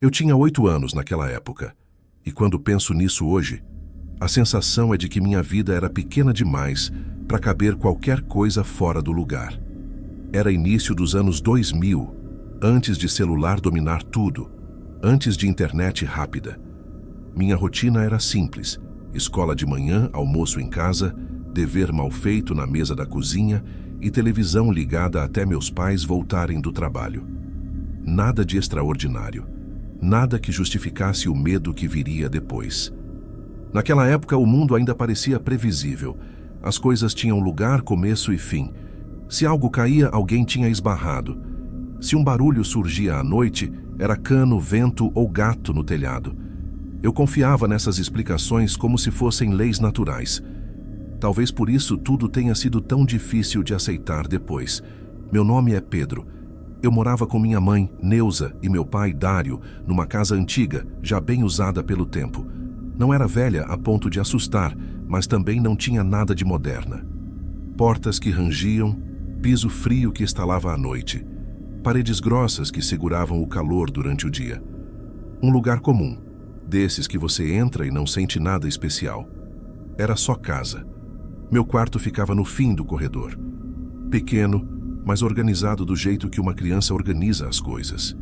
Eu tinha 8 anos naquela época, e quando penso nisso hoje, a sensação é de que minha vida era pequena demais para caber qualquer coisa fora do lugar. Era início dos anos 2000, antes de celular dominar tudo, antes de internet rápida. Minha rotina era simples: escola de manhã, almoço em casa, dever mal feito na mesa da cozinha e televisão ligada até meus pais voltarem do trabalho. Nada de extraordinário, nada que justificasse o medo que viria depois. Naquela época o mundo ainda parecia previsível. As coisas tinham lugar, começo e fim. Se algo caía, alguém tinha esbarrado. Se um barulho surgia à noite, era cano, vento ou gato no telhado. Eu confiava nessas explicações como se fossem leis naturais. Talvez por isso tudo tenha sido tão difícil de aceitar depois. Meu nome é Pedro. Eu morava com minha mãe, Neuza, e meu pai, Dário, numa casa antiga, já bem usada pelo tempo. Não era velha a ponto de assustar, mas também não tinha nada de moderna. Portas que rangiam, piso frio que estalava à noite, paredes grossas que seguravam o calor durante o dia. Um lugar comum, desses que você entra e não sente nada especial. Era só casa. Meu quarto ficava no fim do corredor. Pequeno, mas organizado do jeito que uma criança organiza as coisas.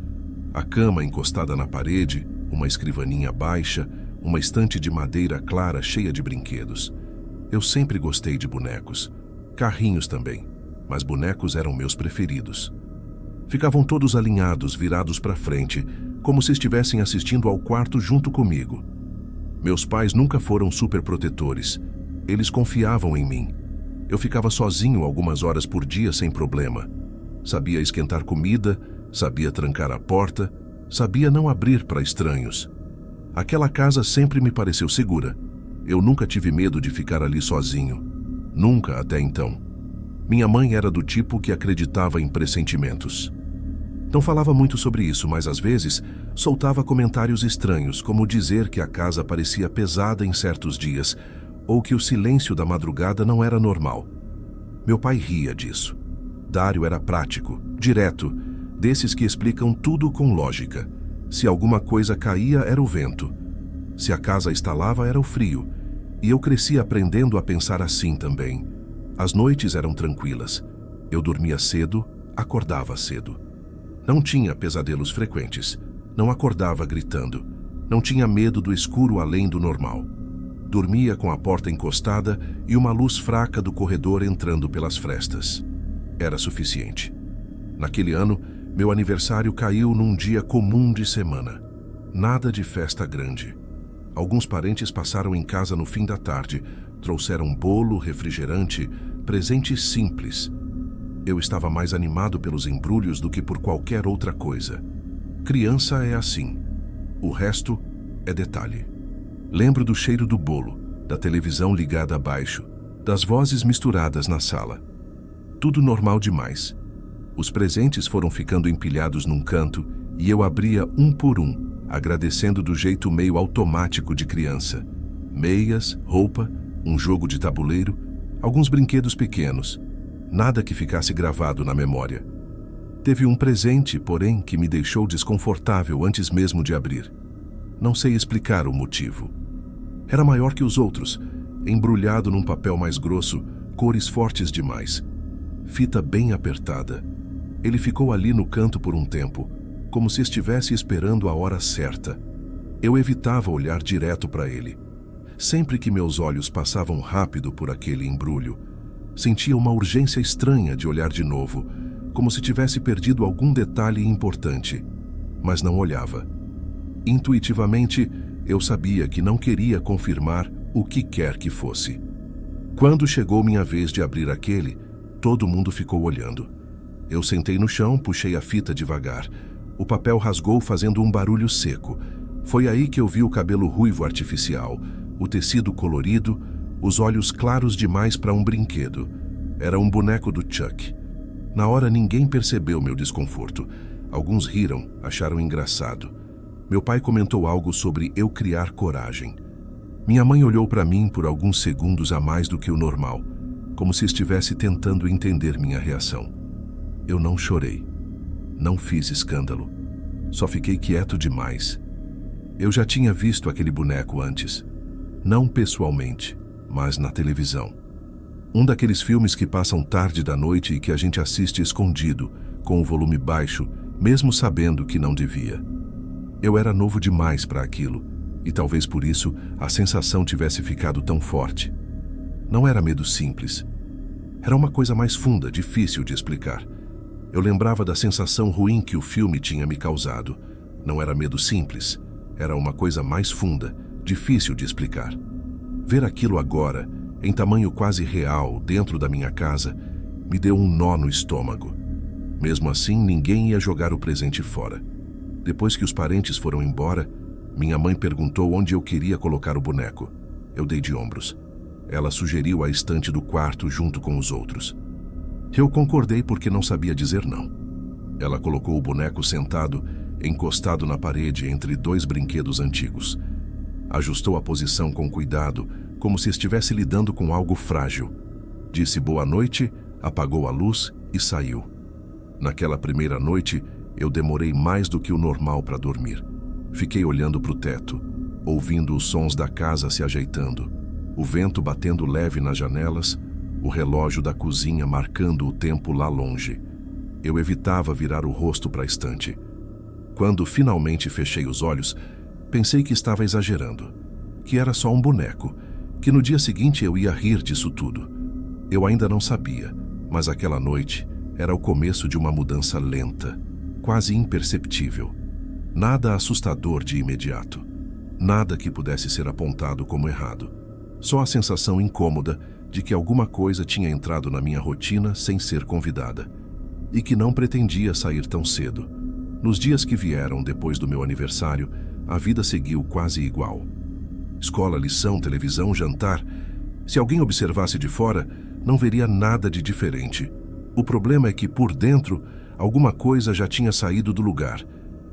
A cama encostada na parede, uma escrivaninha baixa, uma estante de madeira clara cheia de brinquedos. Eu sempre gostei de bonecos. Carrinhos também, mas bonecos eram meus preferidos. Ficavam todos alinhados, virados para frente, como se estivessem assistindo ao quarto junto comigo. Meus pais nunca foram superprotetores. Eles confiavam em mim. Eu ficava sozinho algumas horas por dia sem problema. Sabia esquentar comida, sabia trancar a porta, sabia não abrir para estranhos. Aquela casa sempre me pareceu segura. Eu nunca tive medo de ficar ali sozinho. Nunca até então. Minha mãe era do tipo que acreditava em pressentimentos. Não falava muito sobre isso, mas às vezes soltava comentários estranhos, como dizer que a casa parecia pesada em certos dias, ou que o silêncio da madrugada não era normal. Meu pai ria disso. Dário era prático, direto, desses que explicam tudo com lógica. Se alguma coisa caía, era o vento. Se a casa estalava, era o frio. E eu cresci aprendendo a pensar assim também. As noites eram tranquilas. Eu dormia cedo, acordava cedo. Não tinha pesadelos frequentes. Não acordava gritando. Não tinha medo do escuro além do normal. Dormia com a porta encostada e uma luz fraca do corredor entrando pelas frestas. Era suficiente. Naquele ano, meu aniversário caiu num dia comum de semana. Nada de festa grande. Alguns parentes passaram em casa no fim da tarde, trouxeram bolo, refrigerante, presentes simples. Eu estava mais animado pelos embrulhos do que por qualquer outra coisa. Criança é assim. O resto é detalhe. Lembro do cheiro do bolo, da televisão ligada abaixo, das vozes misturadas na sala. Tudo normal demais. Os presentes foram ficando empilhados num canto e eu abria um por um, agradecendo do jeito meio automático de criança. Meias, roupa, um jogo de tabuleiro, alguns brinquedos pequenos. Nada que ficasse gravado na memória. Teve um presente, porém, que me deixou desconfortável antes mesmo de abrir. Não sei explicar o motivo. Era maior que os outros, embrulhado num papel mais grosso, cores fortes demais. Fita bem apertada. Ele ficou ali no canto por um tempo, como se estivesse esperando a hora certa. Eu evitava olhar direto para ele. Sempre que meus olhos passavam rápido por aquele embrulho, sentia uma urgência estranha de olhar de novo, como se tivesse perdido algum detalhe importante, mas não olhava. Intuitivamente, eu sabia que não queria confirmar o que quer que fosse. Quando chegou minha vez de abrir aquele, todo mundo ficou olhando. Eu sentei no chão, puxei a fita devagar. O papel rasgou fazendo um barulho seco. Foi aí que eu vi o cabelo ruivo artificial, o tecido colorido, os olhos claros demais para um brinquedo. Era um boneco do Chuck. Na hora ninguém percebeu meu desconforto. Alguns riram, acharam engraçado. Meu pai comentou algo sobre eu criar coragem. Minha mãe olhou para mim por alguns segundos a mais do que o normal, como se estivesse tentando entender minha reação. Eu não chorei. Não fiz escândalo. Só fiquei quieto demais. Eu já tinha visto aquele boneco antes. Não pessoalmente, mas na televisão. Um daqueles filmes que passam tarde da noite e que a gente assiste escondido, com o volume baixo, mesmo sabendo que não devia. Eu era novo demais para aquilo, e talvez por isso a sensação tivesse ficado tão forte. Não era medo simples. Era uma coisa mais funda, difícil de explicar. Eu lembrava da sensação ruim que o filme tinha me causado. Não era medo simples. Era uma coisa mais funda, difícil de explicar. Ver aquilo agora, em tamanho quase real, dentro da minha casa, me deu um nó no estômago. Mesmo assim, ninguém ia jogar o presente fora. Depois que os parentes foram embora, minha mãe perguntou onde eu queria colocar o boneco. Eu dei de ombros. Ela sugeriu a estante do quarto junto com os outros. Eu concordei porque não sabia dizer não. Ela colocou o boneco sentado, encostado na parede entre dois brinquedos antigos. Ajustou a posição com cuidado, como se estivesse lidando com algo frágil. Disse boa noite, apagou a luz e saiu. Naquela primeira noite, eu demorei mais do que o normal para dormir. Fiquei olhando para o teto, ouvindo os sons da casa se ajeitando, o vento batendo leve nas janelas, o relógio da cozinha marcando o tempo lá longe. Eu evitava virar o rosto para a estante. Quando finalmente fechei os olhos, pensei que estava exagerando, que era só um boneco, que no dia seguinte eu ia rir disso tudo. Eu ainda não sabia, mas aquela noite era o começo de uma mudança lenta, quase imperceptível. Nada assustador de imediato. Nada que pudesse ser apontado como errado. Só a sensação incômoda de que alguma coisa tinha entrado na minha rotina sem ser convidada. E que não pretendia sair tão cedo. Nos dias que vieram depois do meu aniversário, a vida seguiu quase igual. Escola, lição, televisão, jantar. Se alguém observasse de fora, não veria nada de diferente. O problema é que, por dentro, alguma coisa já tinha saído do lugar.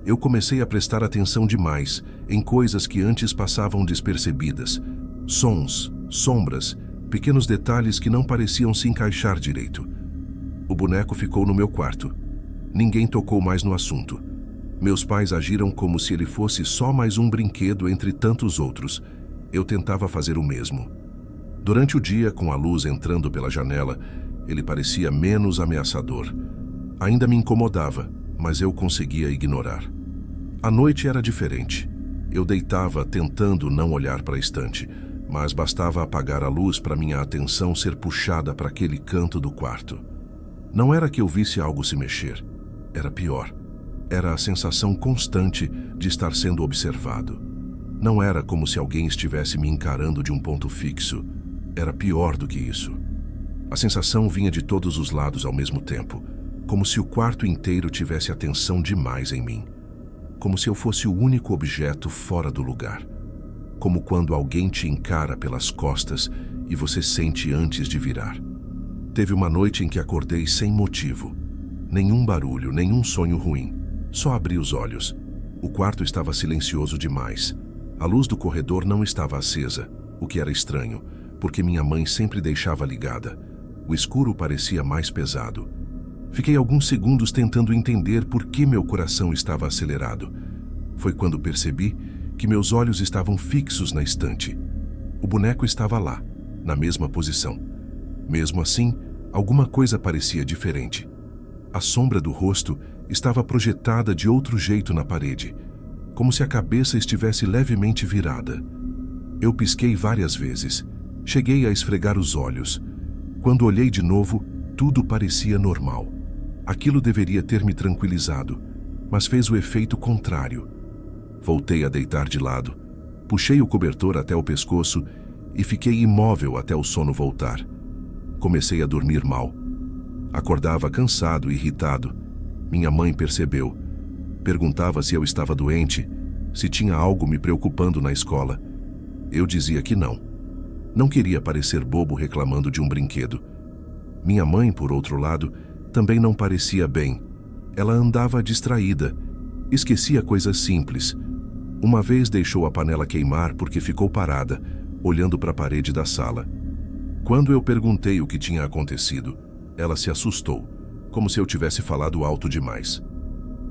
Eu comecei a prestar atenção demais em coisas que antes passavam despercebidas. Sons, sombras, pequenos detalhes que não pareciam se encaixar direito. O boneco ficou no meu quarto. Ninguém tocou mais no assunto. Meus pais agiram como se ele fosse só mais um brinquedo entre tantos outros. Eu tentava fazer o mesmo. Durante o dia, com a luz entrando pela janela, ele parecia menos ameaçador. Ainda me incomodava, mas eu conseguia ignorar. A noite era diferente. Eu deitava tentando não olhar para a estante, mas bastava apagar a luz para minha atenção ser puxada para aquele canto do quarto. Não era que eu visse algo se mexer. Era pior. Era a sensação constante de estar sendo observado. Não era como se alguém estivesse me encarando de um ponto fixo. Era pior do que isso. A sensação vinha de todos os lados ao mesmo tempo, como se o quarto inteiro tivesse atenção demais em mim. Como se eu fosse o único objeto fora do lugar. Como quando alguém te encara pelas costas e você sente antes de virar. Teve uma noite em que acordei sem motivo. Nenhum barulho, nenhum sonho ruim. Só abri os olhos. O quarto estava silencioso demais. A luz do corredor não estava acesa, o que era estranho, porque minha mãe sempre deixava ligada. O escuro parecia mais pesado. Fiquei alguns segundos tentando entender por que meu coração estava acelerado. Foi quando percebi que meus olhos estavam fixos na estante. O boneco estava lá, na mesma posição. Mesmo assim, alguma coisa parecia diferente. A sombra do rosto estava projetada de outro jeito na parede, como se a cabeça estivesse levemente virada. Eu pisquei várias vezes. Cheguei a esfregar os olhos. Quando olhei de novo, tudo parecia normal. Aquilo deveria ter me tranquilizado, mas fez o efeito contrário. Voltei a deitar de lado, puxei o cobertor até o pescoço e fiquei imóvel até o sono voltar. Comecei a dormir mal. Acordava cansado e irritado. Minha mãe percebeu. Perguntava se eu estava doente, se tinha algo me preocupando na escola. Eu dizia que não. Não queria parecer bobo reclamando de um brinquedo. Minha mãe, por outro lado, também não parecia bem. Ela andava distraída. Esquecia coisas simples. Uma vez deixou a panela queimar porque ficou parada, olhando para a parede da sala. Quando eu perguntei o que tinha acontecido, ela se assustou, como se eu tivesse falado alto demais.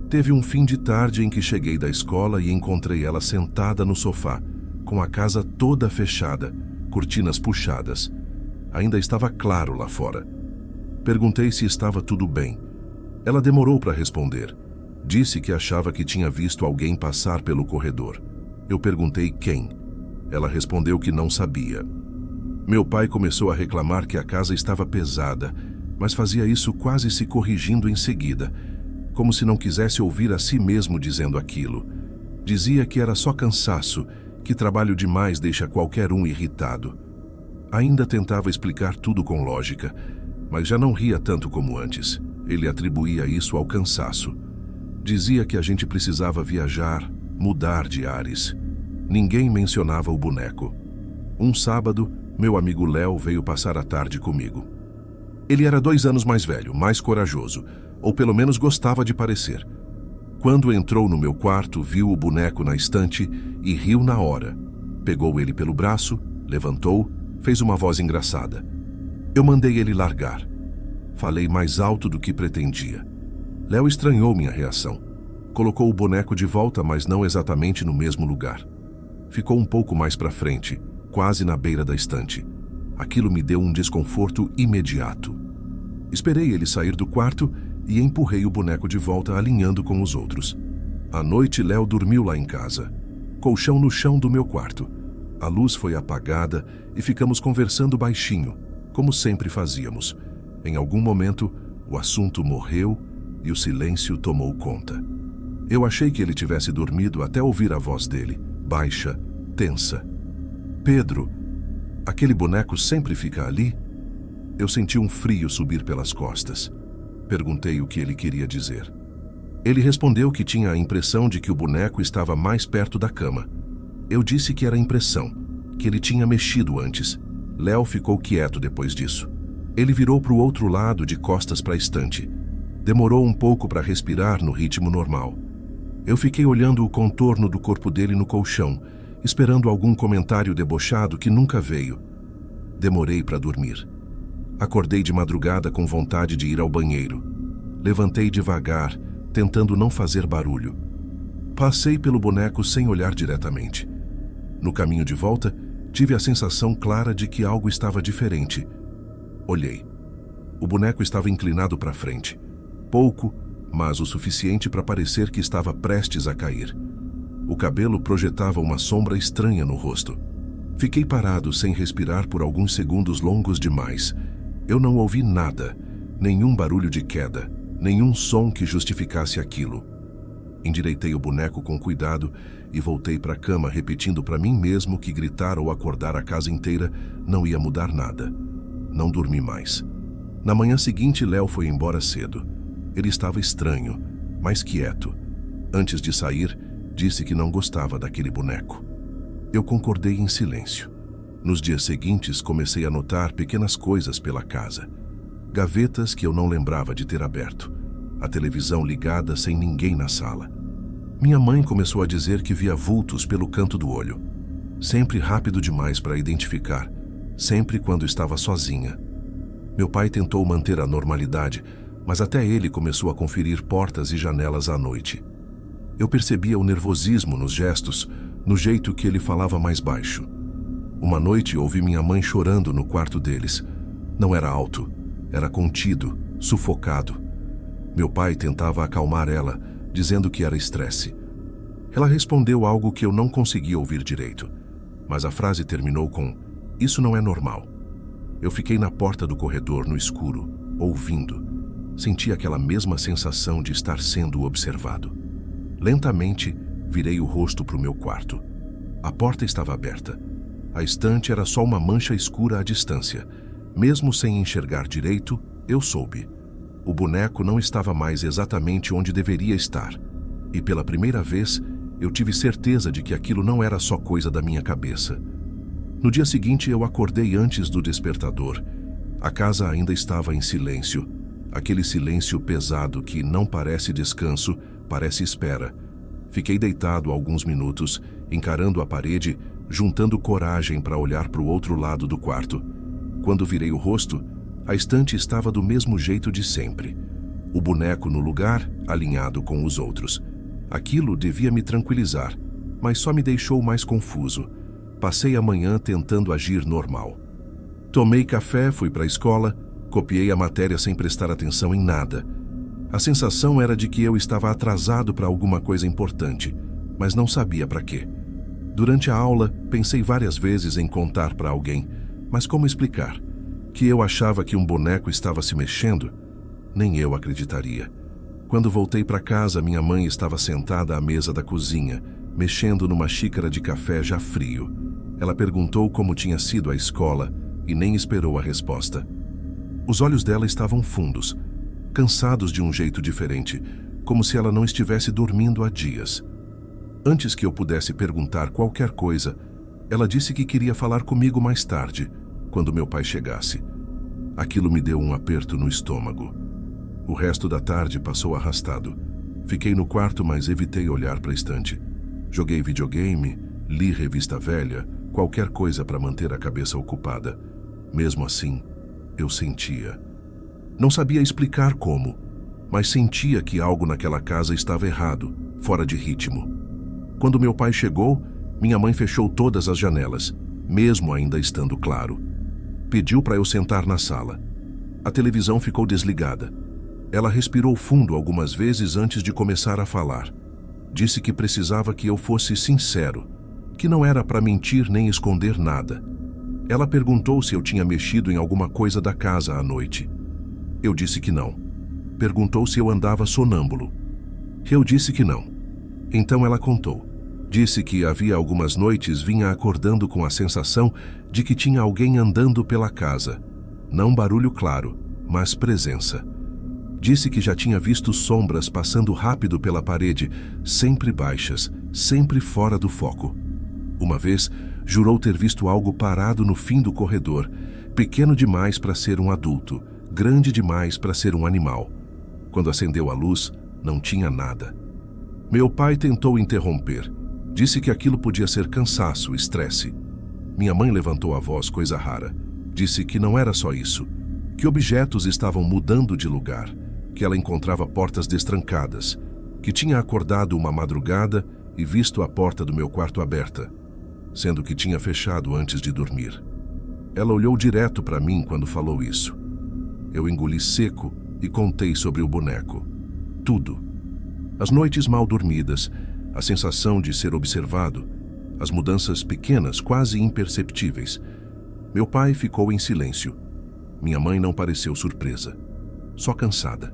Teve um fim de tarde em que cheguei da escola e encontrei ela sentada no sofá, com a casa toda fechada, cortinas puxadas. Ainda estava claro lá fora. Perguntei se estava tudo bem. Ela demorou para responder. Disse que achava que tinha visto alguém passar pelo corredor. Eu perguntei quem. Ela respondeu que não sabia. Meu pai começou a reclamar que a casa estava pesada, mas fazia isso quase se corrigindo em seguida, como se não quisesse ouvir a si mesmo dizendo aquilo. Dizia que era só cansaço, que trabalho demais deixa qualquer um irritado. Ainda tentava explicar tudo com lógica, mas já não ria tanto como antes. Ele atribuía isso ao cansaço. Dizia que a gente precisava viajar, mudar de ares. Ninguém mencionava o boneco. Um sábado, meu amigo Léo veio passar a tarde comigo. Ele era 2 anos mais velho, mais corajoso, ou pelo menos gostava de parecer. Quando entrou no meu quarto, viu o boneco na estante e riu na hora. Pegou ele pelo braço, levantou, fez uma voz engraçada. Eu mandei ele largar. Falei mais alto do que pretendia. Léo estranhou minha reação. Colocou o boneco de volta, mas não exatamente no mesmo lugar. Ficou um pouco mais para frente, quase na beira da estante. Aquilo me deu um desconforto imediato. Esperei ele sair do quarto e empurrei o boneco de volta, alinhando com os outros. À noite, Léo dormiu lá em casa. Colchão no chão do meu quarto. A luz foi apagada e ficamos conversando baixinho, como sempre fazíamos. Em algum momento, o assunto morreu e o silêncio tomou conta. Eu achei que ele tivesse dormido até ouvir a voz dele, baixa, tensa. Pedro, aquele boneco sempre fica ali? Eu senti um frio subir pelas costas. Perguntei o que ele queria dizer. Ele respondeu que tinha a impressão de que o boneco estava mais perto da cama. Eu disse que era impressão, que ele tinha mexido antes. Léo ficou quieto depois disso. Ele virou para o outro lado, de costas para a estante. Demorou um pouco para respirar no ritmo normal. Eu fiquei olhando o contorno do corpo dele no colchão, esperando algum comentário debochado que nunca veio. Demorei para dormir. Acordei de madrugada com vontade de ir ao banheiro. Levantei devagar, tentando não fazer barulho. Passei pelo boneco sem olhar diretamente. No caminho de volta, tive a sensação clara de que algo estava diferente. Olhei. O boneco estava inclinado para frente. Pouco, mas o suficiente para parecer que estava prestes a cair. O cabelo projetava uma sombra estranha no rosto. Fiquei parado sem respirar por alguns segundos longos demais. Eu não ouvi nada, nenhum barulho de queda, nenhum som que justificasse aquilo. Endireitei o boneco com cuidado e voltei para a cama, repetindo para mim mesmo que gritar ou acordar a casa inteira não ia mudar nada. Não dormi mais. Na manhã seguinte, Léo foi embora cedo. Ele estava estranho, mais quieto. Antes de sair, disse que não gostava daquele boneco. Eu concordei em silêncio. Nos dias seguintes, comecei a notar pequenas coisas pela casa. Gavetas que eu não lembrava de ter aberto. A televisão ligada sem ninguém na sala. Minha mãe começou a dizer que via vultos pelo canto do olho. Sempre rápido demais para identificar. Sempre quando estava sozinha. Meu pai tentou manter a normalidade, mas até ele começou a conferir portas e janelas à noite. Eu percebia o nervosismo nos gestos, no jeito que ele falava mais baixo. Uma noite ouvi minha mãe chorando no quarto deles. Não era alto, era contido, sufocado. Meu pai tentava acalmar ela, dizendo que era estresse. Ela respondeu algo que eu não conseguia ouvir direito, mas a frase terminou com: "Isso não é normal." Eu fiquei na porta do corredor, no escuro, ouvindo. Senti aquela mesma sensação de estar sendo observado. Lentamente, virei o rosto para o meu quarto. A porta estava aberta. A estante era só uma mancha escura à distância. Mesmo sem enxergar direito, eu soube. O boneco não estava mais exatamente onde deveria estar. E pela primeira vez, eu tive certeza de que aquilo não era só coisa da minha cabeça. No dia seguinte, eu acordei antes do despertador. A casa ainda estava em silêncio. Aquele silêncio pesado que não parece descanso, parece espera. Fiquei deitado alguns minutos, encarando a parede, juntando coragem para olhar para o outro lado do quarto. Quando virei o rosto, a estante estava do mesmo jeito de sempre. O boneco no lugar, alinhado com os outros. Aquilo devia me tranquilizar, mas só me deixou mais confuso. Passei a manhã tentando agir normal. Tomei café, fui para a escola, copiei a matéria sem prestar atenção em nada. A sensação era de que eu estava atrasado para alguma coisa importante, mas não sabia para quê. Durante a aula, pensei várias vezes em contar para alguém, mas como explicar? Que eu achava que um boneco estava se mexendo? Nem eu acreditaria. Quando voltei para casa, minha mãe estava sentada à mesa da cozinha, mexendo numa xícara de café já frio. Ela perguntou como tinha sido a escola e nem esperou a resposta. Os olhos dela estavam fundos, cansados de um jeito diferente, como se ela não estivesse dormindo há dias. Antes que eu pudesse perguntar qualquer coisa, ela disse que queria falar comigo mais tarde, quando meu pai chegasse. Aquilo me deu um aperto no estômago. O resto da tarde passou arrastado. Fiquei no quarto, mas evitei olhar para a estante. Joguei videogame, li revista velha, qualquer coisa para manter a cabeça ocupada. Mesmo assim, eu sentia. Não sabia explicar como, mas sentia que algo naquela casa estava errado, fora de ritmo. Quando meu pai chegou, minha mãe fechou todas as janelas, mesmo ainda estando claro. Pediu para eu sentar na sala. A televisão ficou desligada. Ela respirou fundo algumas vezes antes de começar a falar. Disse que precisava que eu fosse sincero, que não era para mentir nem esconder nada. Ela perguntou se eu tinha mexido em alguma coisa da casa à noite. Eu disse que não. Perguntou se eu andava sonâmbulo. Eu disse que não. Então ela contou. Disse que havia algumas noites vinha acordando com a sensação de que tinha alguém andando pela casa. Não barulho claro, mas presença. Disse que já tinha visto sombras passando rápido pela parede, sempre baixas, sempre fora do foco. Uma vez, jurou ter visto algo parado no fim do corredor, pequeno demais para ser um adulto, grande demais para ser um animal. Quando acendeu a luz, não tinha nada. Meu pai tentou interromper. Disse que aquilo podia ser cansaço, estresse. Minha mãe levantou a voz, coisa rara. Disse que não era só isso, que objetos estavam mudando de lugar, que ela encontrava portas destrancadas, que tinha acordado uma madrugada e visto a porta do meu quarto aberta, sendo que tinha fechado antes de dormir. Ela olhou direto para mim quando falou isso. Eu engoli seco e contei sobre o boneco. Tudo. As noites mal dormidas, a sensação de ser observado, as mudanças pequenas, quase imperceptíveis. Meu pai ficou em silêncio. Minha mãe não pareceu surpresa, só cansada.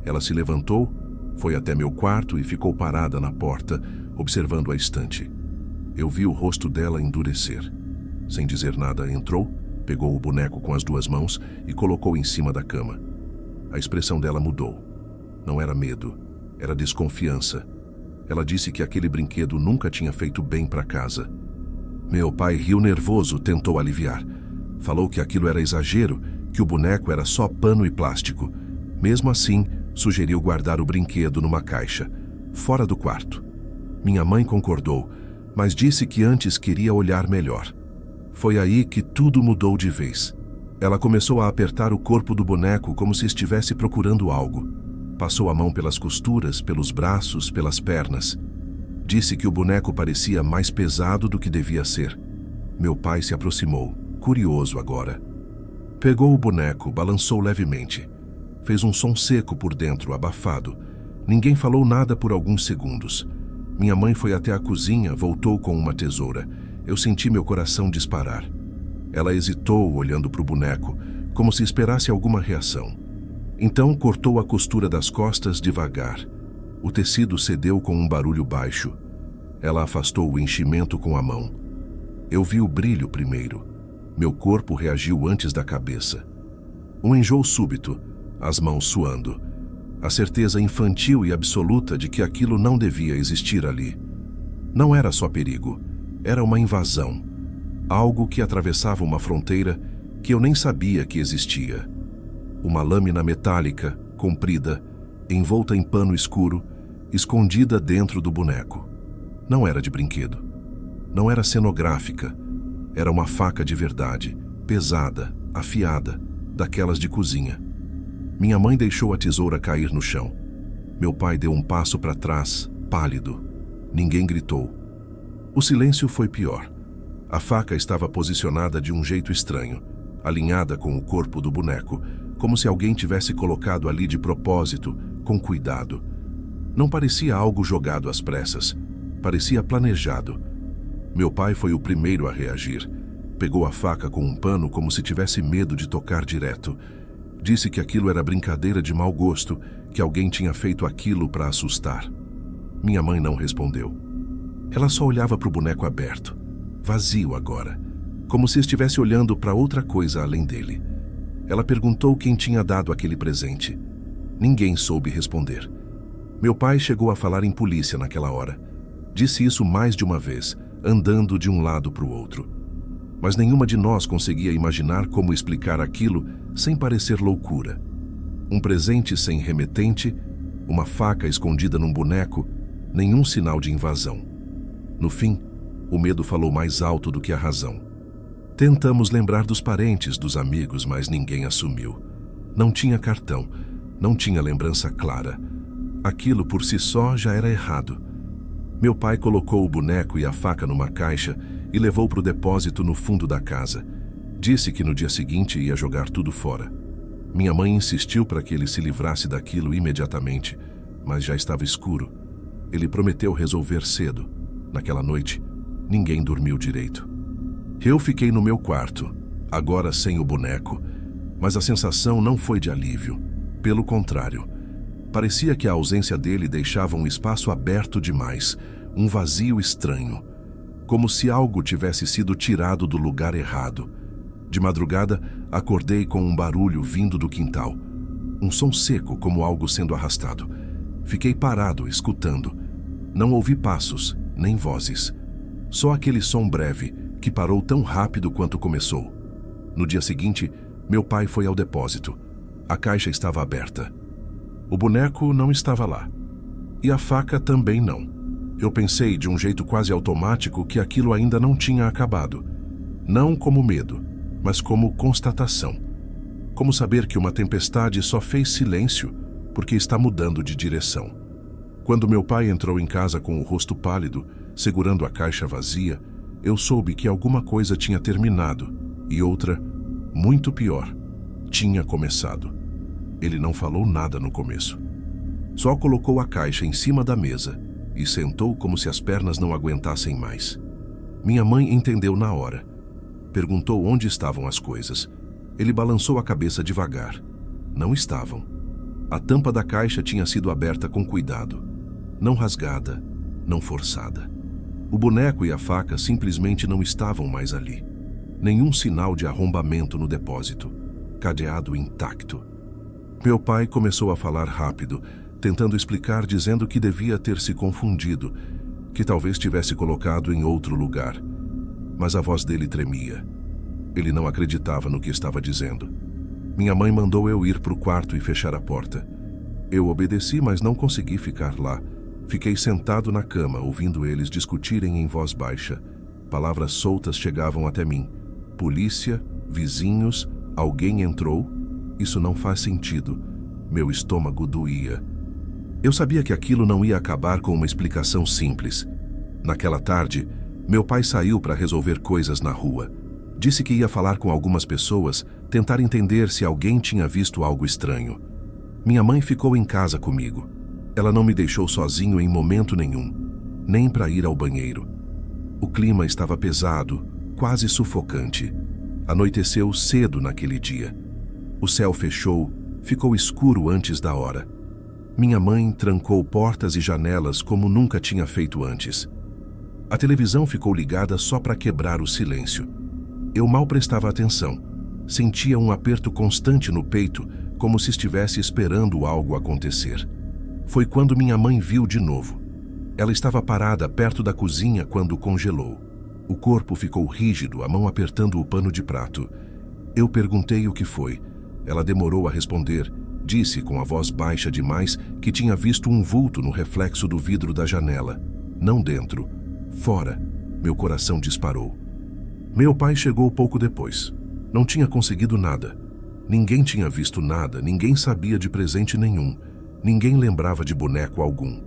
Ela se levantou, foi até meu quarto e ficou parada na porta, observando a estante. Eu vi o rosto dela endurecer. Sem dizer nada, entrou, pegou o boneco com as duas mãos e colocou em cima da cama. A expressão dela mudou. Não era medo, era desconfiança. Ela disse que aquele brinquedo nunca tinha feito bem para casa. Meu pai riu nervoso, tentou aliviar. Falou que aquilo era exagero, que o boneco era só pano e plástico. Mesmo assim, sugeriu guardar o brinquedo numa caixa, fora do quarto. Minha mãe concordou, mas disse que antes queria olhar melhor. Foi aí que tudo mudou de vez. Ela começou a apertar o corpo do boneco como se estivesse procurando algo. Passou a mão pelas costuras, pelos braços, pelas pernas. Disse que o boneco parecia mais pesado do que devia ser. Meu pai se aproximou, curioso agora. Pegou o boneco, balançou levemente. Fez um som seco por dentro, abafado. Ninguém falou nada por alguns segundos. Minha mãe foi até a cozinha, voltou com uma tesoura. Eu senti meu coração disparar. Ela hesitou, olhando para o boneco, como se esperasse alguma reação. Então cortou a costura das costas devagar. O tecido cedeu com um barulho baixo. Ela afastou o enchimento com a mão. Eu vi o brilho primeiro. Meu corpo reagiu antes da cabeça. Um enjoo súbito, as mãos suando. A certeza infantil e absoluta de que aquilo não devia existir ali. Não era só perigo, era uma invasão. Algo que atravessava uma fronteira que eu nem sabia que existia. Uma lâmina metálica, comprida, envolta em pano escuro, escondida dentro do boneco. Não era de brinquedo. Não era cenográfica. Era uma faca de verdade, pesada, afiada, daquelas de cozinha. Minha mãe deixou a tesoura cair no chão. Meu pai deu um passo para trás, pálido. Ninguém gritou. O silêncio foi pior. A faca estava posicionada de um jeito estranho, alinhada com o corpo do boneco, como se alguém tivesse colocado ali de propósito, com cuidado. Não parecia algo jogado às pressas. Parecia planejado. Meu pai foi o primeiro a reagir. Pegou a faca com um pano como se tivesse medo de tocar direto. Disse que aquilo era brincadeira de mau gosto, que alguém tinha feito aquilo para assustar. Minha mãe não respondeu. Ela só olhava para o boneco aberto, vazio agora, como se estivesse olhando para outra coisa além dele. Ela perguntou quem tinha dado aquele presente. Ninguém soube responder. Meu pai chegou a falar em polícia naquela hora. Disse isso mais de uma vez, andando de um lado para o outro. Mas nenhuma de nós conseguia imaginar como explicar aquilo sem parecer loucura. Um presente sem remetente, uma faca escondida num boneco, nenhum sinal de invasão. No fim, o medo falou mais alto do que a razão. Tentamos lembrar dos parentes, dos amigos, mas ninguém assumiu. Não tinha cartão, não tinha lembrança clara. Aquilo por si só já era errado. Meu pai colocou o boneco e a faca numa caixa e levou para o depósito no fundo da casa. Disse que no dia seguinte ia jogar tudo fora. Minha mãe insistiu para que ele se livrasse daquilo imediatamente, mas já estava escuro. Ele prometeu resolver cedo. Naquela noite, ninguém dormiu direito. Eu fiquei no meu quarto, agora sem o boneco, mas a sensação não foi de alívio. Pelo contrário, parecia que a ausência dele deixava um espaço aberto demais, um vazio estranho, como se algo tivesse sido tirado do lugar errado. De madrugada, acordei com um barulho vindo do quintal. Um som seco, como algo sendo arrastado. Fiquei parado, escutando. Não ouvi passos, nem vozes. Só aquele som breve, que parou tão rápido quanto começou. No dia seguinte, meu pai foi ao depósito. A caixa estava aberta. O boneco não estava lá. E a faca também não. Eu pensei de um jeito quase automático que aquilo ainda não tinha acabado. Não como medo, mas como constatação. Como saber que uma tempestade só fez silêncio porque está mudando de direção. Quando meu pai entrou em casa com o rosto pálido, segurando a caixa vazia, eu soube que alguma coisa tinha terminado e outra, muito pior, tinha começado. Ele não falou nada no começo. Só colocou a caixa em cima da mesa e sentou como se as pernas não aguentassem mais. Minha mãe entendeu na hora. Perguntou onde estavam as coisas. Ele balançou a cabeça devagar. Não estavam. A tampa da caixa tinha sido aberta com cuidado. Não rasgada, não forçada. O boneco e a faca simplesmente não estavam mais ali. Nenhum sinal de arrombamento no depósito. Cadeado intacto. Meu pai começou a falar rápido, tentando explicar, dizendo que devia ter se confundido, que talvez tivesse colocado em outro lugar. Mas a voz dele tremia. Ele não acreditava no que estava dizendo. Minha mãe mandou eu ir para o quarto e fechar a porta. Eu obedeci, mas não consegui ficar lá. Fiquei sentado na cama, ouvindo eles discutirem em voz baixa. Palavras soltas chegavam até mim. Polícia, vizinhos, alguém entrou? Isso não faz sentido. Meu estômago doía. Eu sabia que aquilo não ia acabar com uma explicação simples. Naquela tarde, meu pai saiu para resolver coisas na rua. Disse que ia falar com algumas pessoas, tentar entender se alguém tinha visto algo estranho. Minha mãe ficou em casa comigo. Ela não me deixou sozinho em momento nenhum, nem para ir ao banheiro. O clima estava pesado, quase sufocante. Anoiteceu cedo naquele dia. O céu fechou, ficou escuro antes da hora. Minha mãe trancou portas e janelas como nunca tinha feito antes. A televisão ficou ligada só para quebrar o silêncio. Eu mal prestava atenção. Sentia um aperto constante no peito, como se estivesse esperando algo acontecer. Foi quando minha mãe viu de novo. Ela estava parada perto da cozinha quando congelou. O corpo ficou rígido, a mão apertando o pano de prato. Eu perguntei o que foi. Ela demorou a responder. Disse com a voz baixa demais que tinha visto um vulto no reflexo do vidro da janela. Não dentro, fora. Meu coração disparou. Meu pai chegou pouco depois. Não tinha conseguido nada. Ninguém tinha visto nada, ninguém sabia de presente nenhum, ninguém lembrava de boneco algum.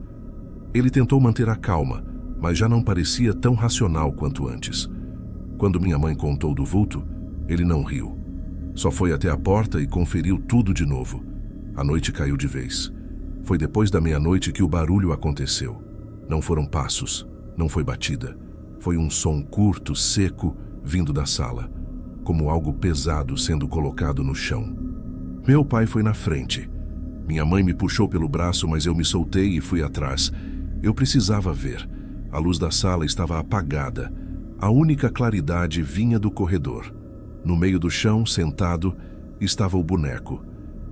Ele tentou manter a calma, mas já não parecia tão racional quanto antes. Quando minha mãe contou do vulto, ele não riu. Só foi até a porta e conferiu tudo de novo. A noite caiu de vez. Foi depois da meia-noite que o barulho aconteceu. Não foram passos, não foi batida. Foi um som curto, seco, vindo da sala, como algo pesado sendo colocado no chão. Meu pai foi na frente. Minha mãe me puxou pelo braço, mas eu me soltei e fui atrás. Eu precisava ver. A luz da sala estava apagada. A única claridade vinha do corredor. No meio do chão, sentado, estava o boneco.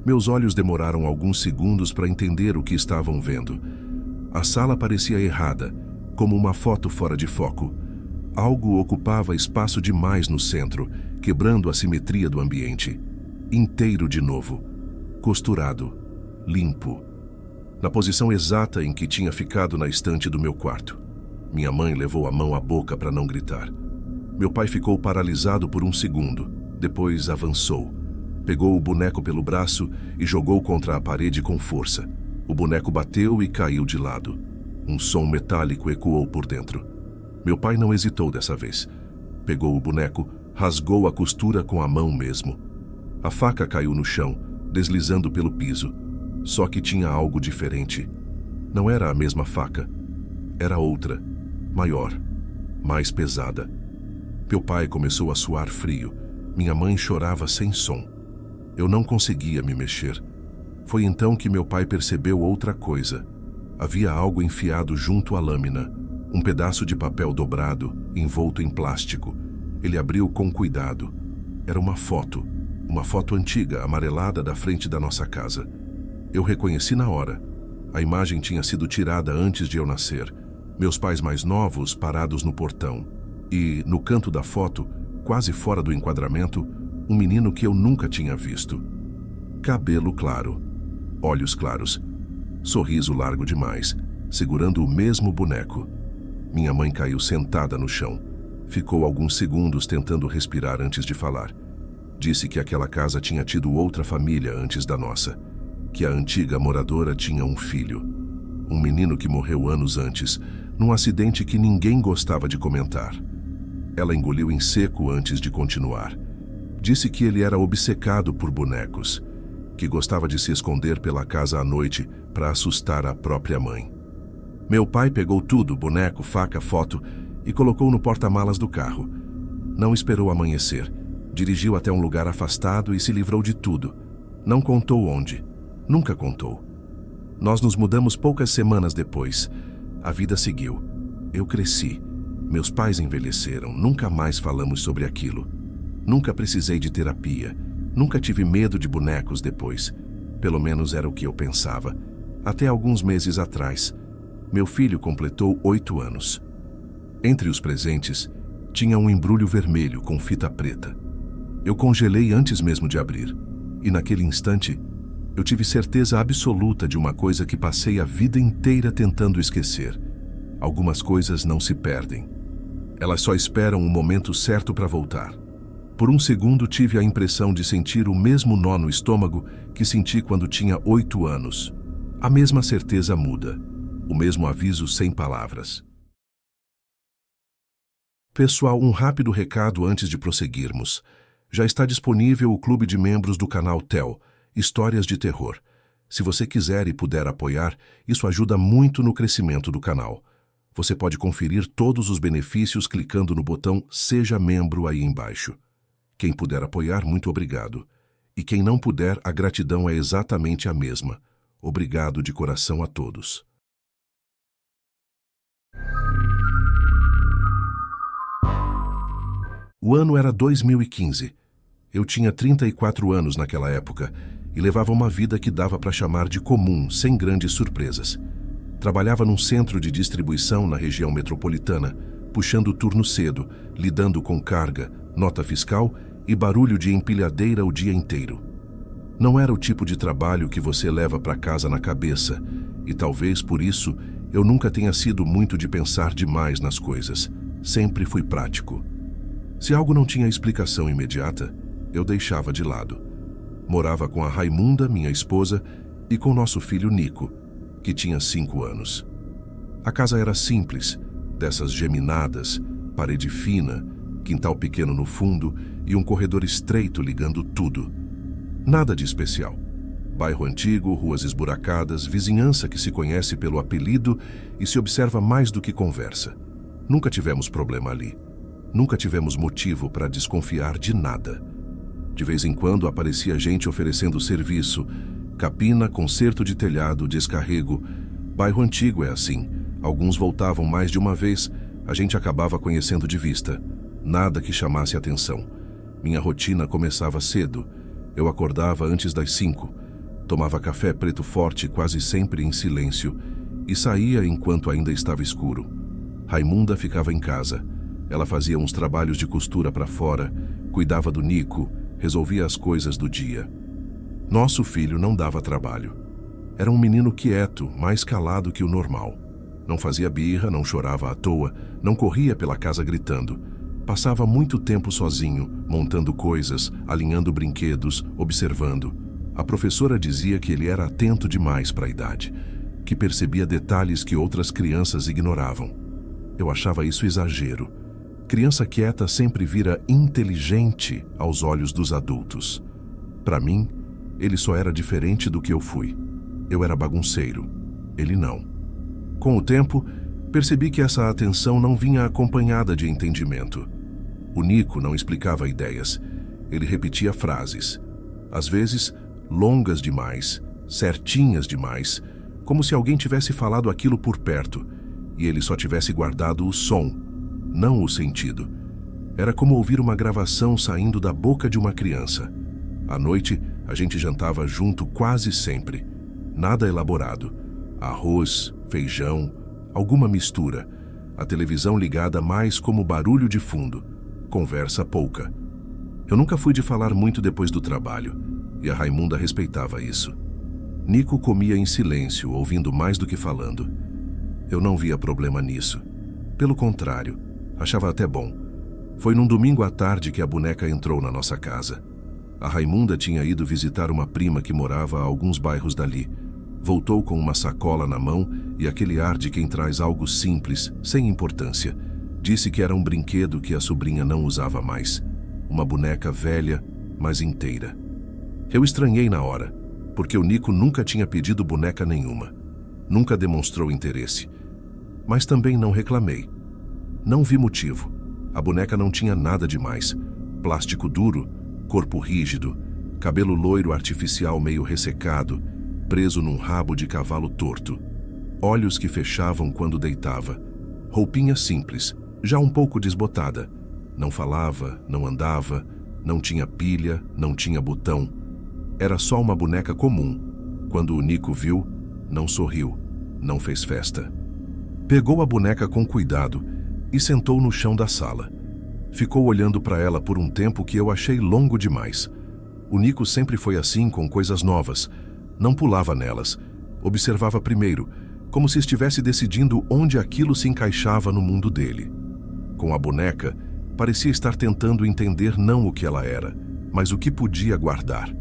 Meus olhos demoraram alguns segundos para entender o que estavam vendo. A sala parecia errada, como uma foto fora de foco. Algo ocupava espaço demais no centro, quebrando a simetria do ambiente. Inteiro de novo. Costurado. Limpo. Na posição exata em que tinha ficado na estante do meu quarto. Minha mãe levou a mão à boca para não gritar. Meu pai ficou paralisado por um segundo. Depois avançou. Pegou o boneco pelo braço e jogou contra a parede com força. O boneco bateu e caiu de lado. Um som metálico ecoou por dentro. Meu pai não hesitou dessa vez. Pegou o boneco, rasgou a costura com a mão mesmo. A faca caiu no chão, deslizando pelo piso. Só que tinha algo diferente. Não era a mesma faca. Era outra, maior, mais pesada. Meu pai começou a suar frio. Minha mãe chorava sem som. Eu não conseguia me mexer. Foi então que meu pai percebeu outra coisa. Havia algo enfiado junto à lâmina. Um pedaço de papel dobrado, envolto em plástico. Ele abriu com cuidado. Era uma foto antiga, amarelada da frente da nossa casa. Eu reconheci na hora. A imagem tinha sido tirada antes de eu nascer. Meus pais mais novos parados no portão. E, no canto da foto, quase fora do enquadramento, um menino que eu nunca tinha visto. Cabelo claro, olhos claros, sorriso largo demais, segurando o mesmo boneco. Minha mãe caiu sentada no chão. Ficou alguns segundos tentando respirar antes de falar. Disse que aquela casa tinha tido outra família antes da nossa. Que a antiga moradora tinha um filho. Um menino que morreu anos antes, num acidente que ninguém gostava de comentar. Ela engoliu em seco antes de continuar. Disse que ele era obcecado por bonecos, que gostava de se esconder pela casa à noite para assustar a própria mãe. Meu pai pegou tudo, boneco, faca, foto, e colocou no porta-malas do carro. Não esperou amanhecer. Dirigiu até um lugar afastado e se livrou de tudo. Não contou onde. Nunca contou. Nós nos mudamos poucas semanas depois. A vida seguiu. Eu cresci. Meus pais envelheceram. Nunca mais falamos sobre aquilo. Nunca precisei de terapia. Nunca tive medo de bonecos depois. Pelo menos era o que eu pensava. Até alguns meses atrás. Meu filho completou 8 anos. Entre os presentes, tinha um embrulho vermelho com fita preta. Eu congelei antes mesmo de abrir. E naquele instante, eu tive certeza absoluta de uma coisa que passei a vida inteira tentando esquecer. Algumas coisas não se perdem. Elas só esperam o momento certo para voltar. Por um segundo tive a impressão de sentir o mesmo nó no estômago que senti quando tinha 8 anos. A mesma certeza muda. O mesmo aviso sem palavras. Pessoal, um rápido recado antes de prosseguirmos. Já está disponível o clube de membros do canal TEL, Histórias de Terror. Se você quiser e puder apoiar, isso ajuda muito no crescimento do canal. Você pode conferir todos os benefícios clicando no botão Seja Membro aí embaixo. Quem puder apoiar, muito obrigado. E quem não puder, a gratidão é exatamente a mesma. Obrigado de coração a todos. O ano era 2015. Eu tinha 34 anos naquela época e levava uma vida que dava para chamar de comum, sem grandes surpresas. Trabalhava num centro de distribuição na região metropolitana, puxando turno cedo, lidando com carga, nota fiscal e barulho de empilhadeira o dia inteiro. Não era o tipo de trabalho que você leva para casa na cabeça, e talvez por isso eu nunca tenha sido muito de pensar demais nas coisas. Sempre fui prático. Se algo não tinha explicação imediata, eu deixava de lado. Morava com a Raimunda, minha esposa, e com nosso filho Nico, que tinha 5 anos. A casa era simples, dessas geminadas, parede fina, quintal pequeno no fundo e um corredor estreito ligando tudo. Nada de especial. Bairro antigo, ruas esburacadas, vizinhança que se conhece pelo apelido e se observa mais do que conversa. Nunca tivemos problema ali. Nunca tivemos motivo para desconfiar de nada. De vez em quando aparecia gente oferecendo serviço. Capina, conserto de telhado, descarrego. Bairro antigo é assim. Alguns voltavam mais de uma vez, a gente acabava conhecendo de vista. Nada que chamasse atenção. Minha rotina começava cedo. Eu acordava antes das 5. Tomava café preto forte quase sempre em silêncio e saía enquanto ainda estava escuro. Raimunda ficava em casa. Ela fazia uns trabalhos de costura para fora, cuidava do Nico, resolvia as coisas do dia. Nosso filho não dava trabalho. Era um menino quieto, mais calado que o normal. Não fazia birra, não chorava à toa, não corria pela casa gritando. Passava muito tempo sozinho, montando coisas, alinhando brinquedos, observando. A professora dizia que ele era atento demais para a idade, que percebia detalhes que outras crianças ignoravam. Eu achava isso exagero. Criança quieta sempre vira inteligente aos olhos dos adultos. Para mim, ele só era diferente do que eu fui. Eu era bagunceiro, ele não. Com o tempo, percebi que essa atenção não vinha acompanhada de entendimento. O Nico não explicava ideias, ele repetia frases. Às vezes, longas demais, certinhas demais, como se alguém tivesse falado aquilo por perto, e ele só tivesse guardado o som, não o sentido. Era como ouvir uma gravação saindo da boca de uma criança. À noite, a gente jantava junto quase sempre. Nada elaborado. Arroz, feijão, alguma mistura. A televisão ligada mais como barulho de fundo. Conversa pouca. Eu nunca fui de falar muito depois do trabalho, e a Raimunda respeitava isso. Nico comia em silêncio, ouvindo mais do que falando. Eu não via problema nisso. Pelo contrário, achava até bom. Foi num domingo à tarde que a boneca entrou na nossa casa. A Raimunda tinha ido visitar uma prima que morava a alguns bairros dali. Voltou com uma sacola na mão e aquele ar de quem traz algo simples, sem importância. Disse que era um brinquedo que a sobrinha não usava mais. Uma boneca velha, mas inteira. Eu estranhei na hora, porque o Nico nunca tinha pedido boneca nenhuma. Nunca demonstrou interesse. Mas também não reclamei. Não vi motivo. A boneca não tinha nada demais. Plástico duro, corpo rígido, cabelo loiro artificial meio ressecado, preso num rabo de cavalo torto. Olhos que fechavam quando deitava. Roupinha simples, já um pouco desbotada. Não falava, não andava, não tinha pilha, não tinha botão. Era só uma boneca comum. Quando o Nico viu, não sorriu, não fez festa. Pegou a boneca com cuidado e sentou no chão da sala. Ficou olhando para ela por um tempo que eu achei longo demais. O Nico sempre foi assim com coisas novas. Não pulava nelas. Observava primeiro, como se estivesse decidindo onde aquilo se encaixava no mundo dele. Com a boneca, parecia estar tentando entender não o que ela era, mas o que podia guardar.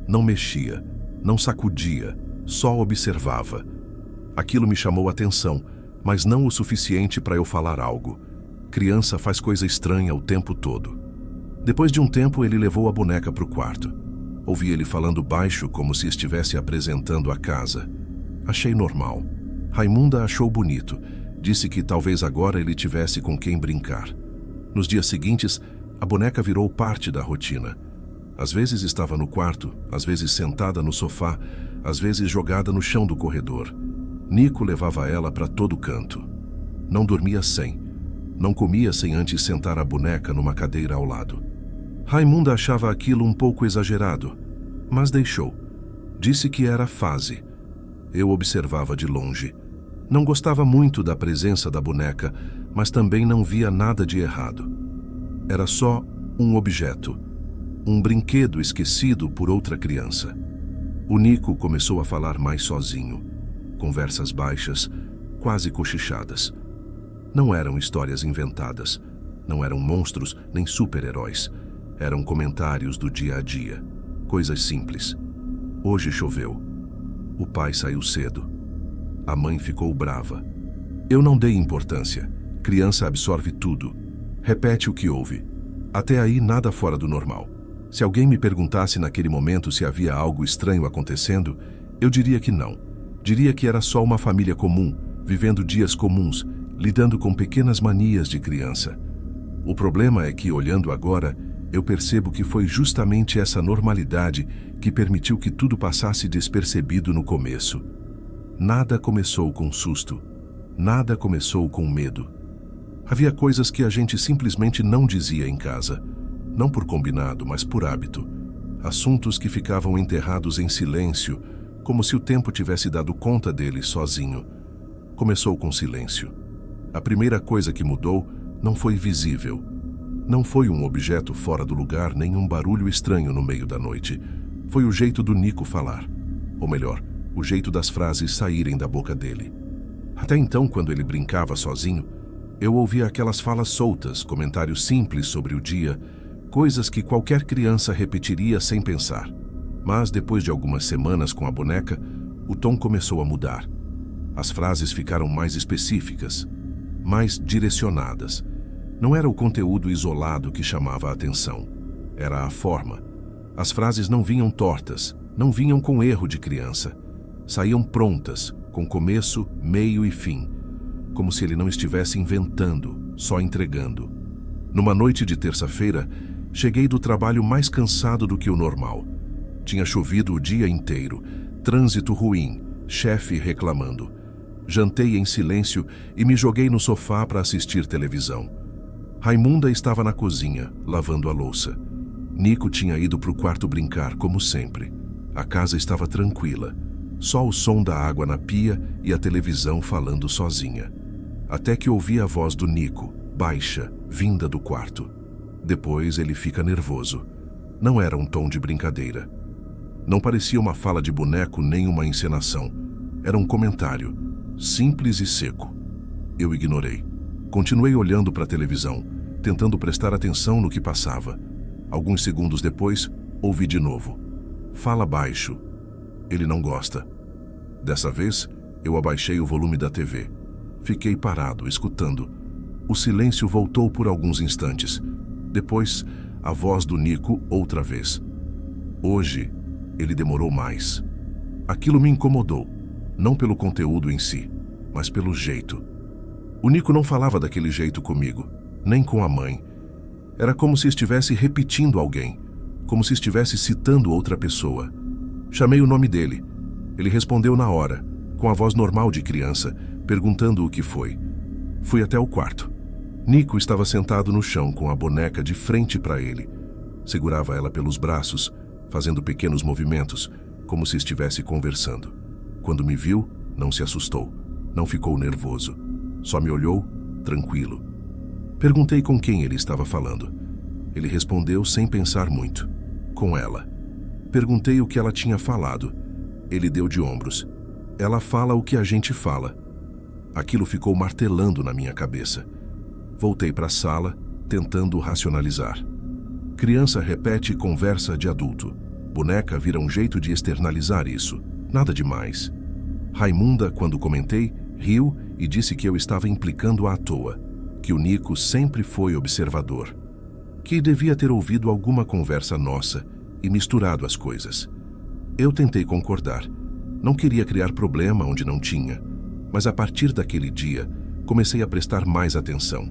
Não mexia, não sacudia, só observava. Aquilo me chamou a atenção, mas não o suficiente para eu falar algo. Criança faz coisa estranha o tempo todo. Depois de um tempo, ele levou a boneca para o quarto. Ouvi ele falando baixo, como se estivesse apresentando a casa. Achei normal. Raimunda achou bonito. Disse que talvez agora ele tivesse com quem brincar. Nos dias seguintes, a boneca virou parte da rotina. Às vezes estava no quarto, às vezes sentada no sofá, às vezes jogada no chão do corredor. Nico levava ela para todo canto. Não dormia sem. Não comia sem antes sentar a boneca numa cadeira ao lado. Raimunda achava aquilo um pouco exagerado, mas deixou. Disse que era fase. Eu observava de longe. Não gostava muito da presença da boneca, mas também não via nada de errado. Era só um objeto, um brinquedo esquecido por outra criança. O Nico começou a falar mais sozinho. Conversas baixas, quase cochichadas. Não eram histórias inventadas, não eram monstros nem super-heróis. Eram comentários do dia a dia. coisas simples. Hoje choveu. O pai saiu cedo. A mãe ficou brava. Eu não dei importância. Criança absorve tudo. Repete o que ouve. Até aí, nada fora do normal. Se alguém me perguntasse naquele momento se havia algo estranho acontecendo, eu diria que não. Diria que era só uma família comum, vivendo dias comuns, lidando com pequenas manias de criança. O problema é que, olhando agora, eu percebo que foi justamente essa normalidade que permitiu que tudo passasse despercebido no começo. Nada começou com susto. Nada começou com medo. Havia coisas que a gente simplesmente não dizia em casa. Não por combinado, mas por hábito. Assuntos que ficavam enterrados em silêncio, como se o tempo tivesse dado conta deles sozinho. Começou com silêncio. A primeira coisa que mudou não foi visível. Não foi um objeto fora do lugar, nem um barulho estranho no meio da noite. Foi o jeito do Nico falar. Ou melhor, o jeito das frases saírem da boca dele. Até então, quando ele brincava sozinho, eu ouvia aquelas falas soltas, comentários simples sobre o dia, coisas que qualquer criança repetiria sem pensar. Mas depois de algumas semanas com a boneca, o tom começou a mudar. As frases ficaram mais específicas, mais direcionadas. Não era o conteúdo isolado que chamava a atenção. Era a forma. As frases não vinham tortas, não vinham com erro de criança. Saíam prontas, com começo, meio e fim. Como se ele não estivesse inventando, só entregando. Numa noite de terça-feira, cheguei do trabalho mais cansado do que o normal. Tinha chovido o dia inteiro, trânsito ruim, chefe reclamando. Jantei em silêncio e me joguei no sofá para assistir televisão. Raimunda estava na cozinha, lavando a louça. Nico tinha ido para o quarto brincar, como sempre. A casa estava tranquila. Só o som da água na pia e a televisão falando sozinha. Até que ouvi a voz do Nico, baixa, vinda do quarto. Depois ele fica nervoso. Não era um tom de brincadeira. Não parecia uma fala de boneco nem uma encenação. Era um comentário, simples e seco. Eu ignorei. Continuei olhando para a televisão, tentando prestar atenção no que passava. Alguns segundos depois, ouvi de novo. Fala baixo. Ele não gosta. Dessa vez, eu abaixei o volume da TV. Fiquei parado, escutando. O silêncio voltou por alguns instantes. Depois, a voz do Nico outra vez. Hoje, ele demorou mais. Aquilo me incomodou, não pelo conteúdo em si, mas pelo jeito. O Nico não falava daquele jeito comigo, nem com a mãe. Era como se estivesse repetindo alguém, como se estivesse citando outra pessoa. Chamei o nome dele. Ele respondeu na hora, com a voz normal de criança, perguntando o que foi. Fui até o quarto. Nico estava sentado no chão com a boneca de frente para ele. Segurava ela pelos braços, fazendo pequenos movimentos, como se estivesse conversando. Quando me viu, não se assustou, não ficou nervoso. Só me olhou, tranquilo. Perguntei com quem ele estava falando. Ele respondeu sem pensar muito. Com ela. Perguntei o que ela tinha falado. Ele deu de ombros. Ela fala o que a gente fala. Aquilo ficou martelando na minha cabeça. Voltei para a sala, tentando racionalizar. Criança repete conversa de adulto. Boneca vira um jeito de externalizar isso. Nada demais. Raimunda, quando comentei, riu e disse que eu estava implicando à toa, que o Nico sempre foi observador, que devia ter ouvido alguma conversa nossa e misturado as coisas. Eu tentei concordar. Não queria criar problema onde não tinha, mas a partir daquele dia, comecei a prestar mais atenção.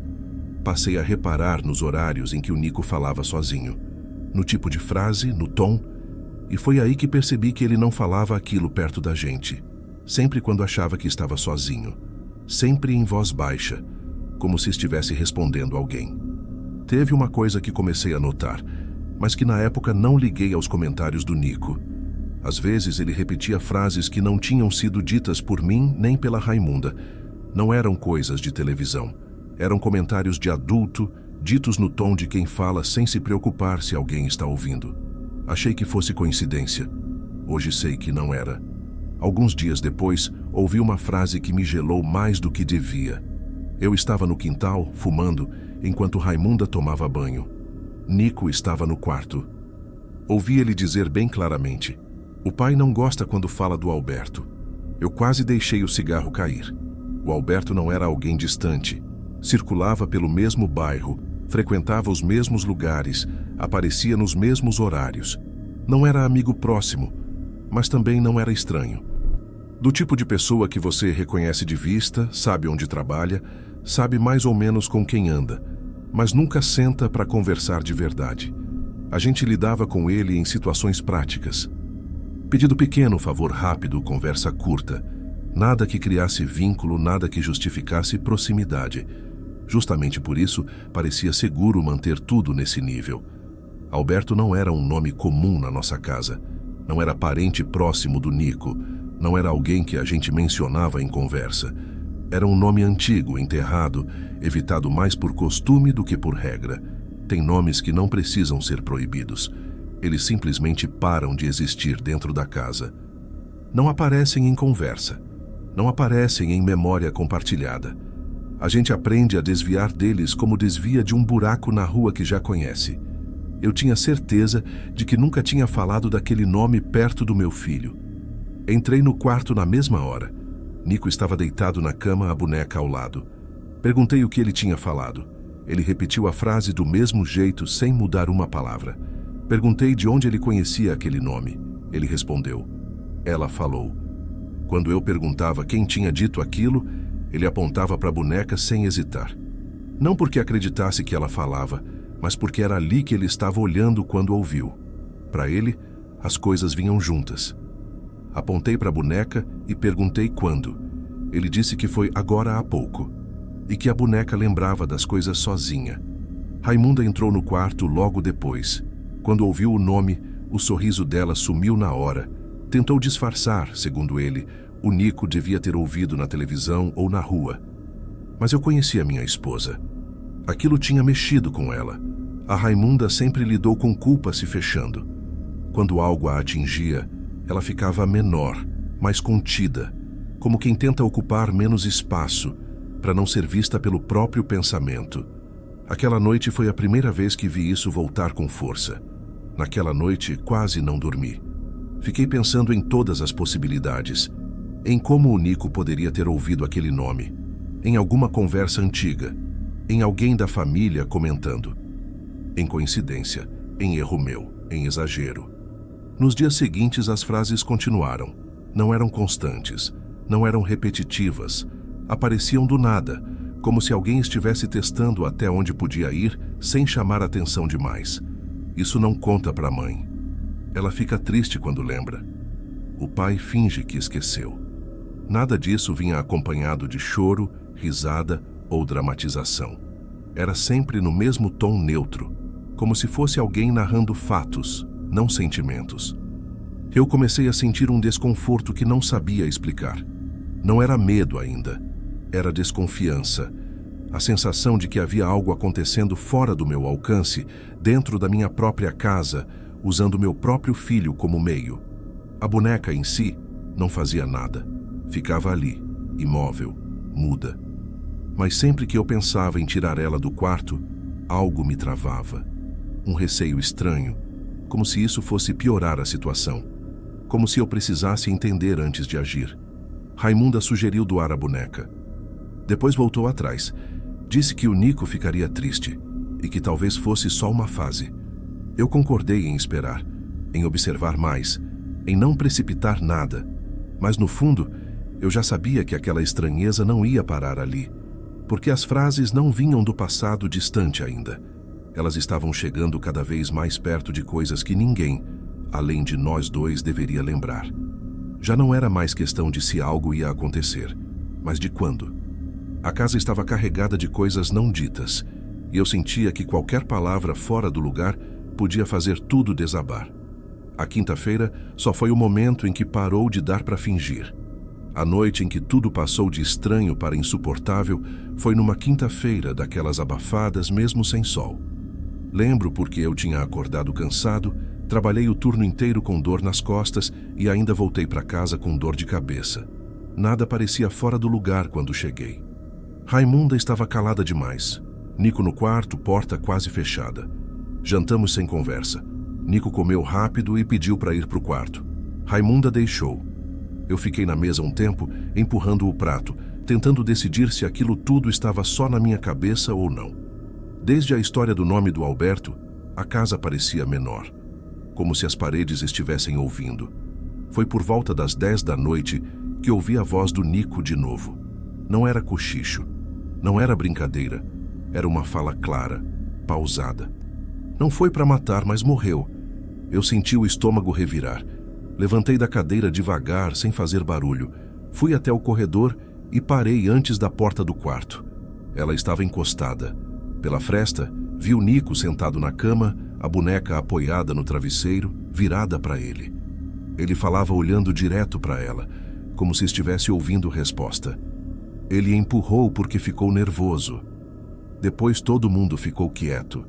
Passei a reparar nos horários em que o Nico falava sozinho, no tipo de frase, no tom, e foi aí que percebi que ele não falava aquilo perto da gente, sempre quando achava que estava sozinho, sempre em voz baixa, como se estivesse respondendo a alguém. Teve uma coisa que comecei a notar, mas que na época não liguei aos comentários do Nico. Às vezes ele repetia frases que não tinham sido ditas por mim nem pela Raimunda. Não eram coisas de televisão. Eram comentários de adulto, ditos no tom de quem fala sem se preocupar se alguém está ouvindo. Achei que fosse coincidência. Hoje sei que não era. Alguns dias depois, ouvi uma frase que me gelou mais do que devia. Eu estava no quintal, fumando, enquanto Raimunda tomava banho. Nico estava no quarto. Ouvi ele dizer bem claramente: "O pai não gosta quando fala do Alberto." Eu quase deixei o cigarro cair. O Alberto não era alguém distante. Circulava pelo mesmo bairro, frequentava os mesmos lugares, aparecia nos mesmos horários. Não era amigo próximo, mas também não era estranho. Do tipo de pessoa que você reconhece de vista, sabe onde trabalha, sabe mais ou menos com quem anda, mas nunca senta para conversar de verdade. A gente lidava com ele em situações práticas. Pedido pequeno, favor rápido, conversa curta. Nada que criasse vínculo, nada que justificasse proximidade. Justamente por isso, parecia seguro manter tudo nesse nível. Alberto não era um nome comum na nossa casa. Não era parente próximo do Nico. Não era alguém que a gente mencionava em conversa. Era um nome antigo, enterrado, evitado mais por costume do que por regra. Tem nomes que não precisam ser proibidos. Eles simplesmente param de existir dentro da casa. Não aparecem em conversa. Não aparecem em memória compartilhada. A gente aprende a desviar deles como desvia de um buraco na rua que já conhece. Eu tinha certeza de que nunca tinha falado daquele nome perto do meu filho. Entrei no quarto na mesma hora. Nico estava deitado na cama, a boneca ao lado. Perguntei o que ele tinha falado. Ele repetiu a frase do mesmo jeito, sem mudar uma palavra. Perguntei de onde ele conhecia aquele nome. Ele respondeu: "Ela falou." Quando eu perguntava quem tinha dito aquilo, ele apontava para a boneca sem hesitar. Não porque acreditasse que ela falava, mas porque era ali que ele estava olhando quando ouviu. Para ele, as coisas vinham juntas. Apontei para a boneca e perguntei quando. Ele disse que foi agora há pouco, e que a boneca lembrava das coisas sozinha. Raimunda entrou no quarto logo depois. Quando ouviu o nome, o sorriso dela sumiu na hora. Tentou disfarçar, segundo ele. O Nico devia ter ouvido na televisão ou na rua. Mas eu conhecia minha esposa. Aquilo tinha mexido com ela. A Raimunda sempre lidou com culpa se fechando. Quando algo a atingia, ela ficava menor, mais contida, como quem tenta ocupar menos espaço, para não ser vista pelo próprio pensamento. Aquela noite foi a primeira vez que vi isso voltar com força. Naquela noite, quase não dormi. Fiquei pensando em todas as possibilidades, em como o Nico poderia ter ouvido aquele nome, em alguma conversa antiga, em alguém da família comentando. Em coincidência, em erro meu, em exagero. Nos dias seguintes, as frases continuaram. Não eram constantes, não eram repetitivas. Apareciam do nada, como se alguém estivesse testando até onde podia ir sem chamar atenção demais. Isso não conta para a mãe. Ela fica triste quando lembra. O pai finge que esqueceu. Nada disso vinha acompanhado de choro, risada ou dramatização. Era sempre no mesmo tom neutro, como se fosse alguém narrando fatos, não sentimentos. Eu comecei a sentir um desconforto que não sabia explicar. Não era medo ainda, era desconfiança. A sensação de que havia algo acontecendo fora do meu alcance, dentro da minha própria casa, usando meu próprio filho como meio. A boneca em si não fazia nada. Ficava ali, imóvel, muda. Mas sempre que eu pensava em tirar ela do quarto, algo me travava. Um receio estranho, como se isso fosse piorar a situação. Como se eu precisasse entender antes de agir. Raimunda sugeriu doar a boneca. Depois voltou atrás. Disse que o Nico ficaria triste e que talvez fosse só uma fase. Eu concordei em esperar, em observar mais, em não precipitar nada. Mas no fundo, eu já sabia que aquela estranheza não ia parar ali, porque as frases não vinham do passado distante ainda. Elas estavam chegando cada vez mais perto de coisas que ninguém, além de nós dois, deveria lembrar. Já não era mais questão de se algo ia acontecer, mas de quando. A casa estava carregada de coisas não ditas, e eu sentia que qualquer palavra fora do lugar podia fazer tudo desabar. A quinta-feira só foi o momento em que parou de dar para fingir. A noite em que tudo passou de estranho para insuportável foi numa quinta-feira daquelas abafadas mesmo sem sol. Lembro porque eu tinha acordado cansado, trabalhei o turno inteiro com dor nas costas e ainda voltei para casa com dor de cabeça. Nada parecia fora do lugar quando cheguei. Raimunda estava calada demais. Nico no quarto, porta quase fechada. Jantamos sem conversa. Nico comeu rápido e pediu para ir para o quarto. Raimunda deixou. Eu fiquei na mesa um tempo, empurrando o prato, tentando decidir se aquilo tudo estava só na minha cabeça ou não. Desde a história do nome do Alberto, a casa parecia menor, como se as paredes estivessem ouvindo. Foi por volta das 10 da noite que ouvi a voz do Nico de novo. Não era cochicho, não era brincadeira, era uma fala clara, pausada. Não foi para matar, mas morreu. Eu senti o estômago revirar. Levantei da cadeira devagar, sem fazer barulho. Fui até o corredor e parei antes da porta do quarto. Ela estava encostada. Pela fresta, vi o Nico sentado na cama, a boneca apoiada no travesseiro, virada para ele. Ele falava olhando direto para ela, como se estivesse ouvindo resposta. Ele empurrou porque ficou nervoso. Depois todo mundo ficou quieto.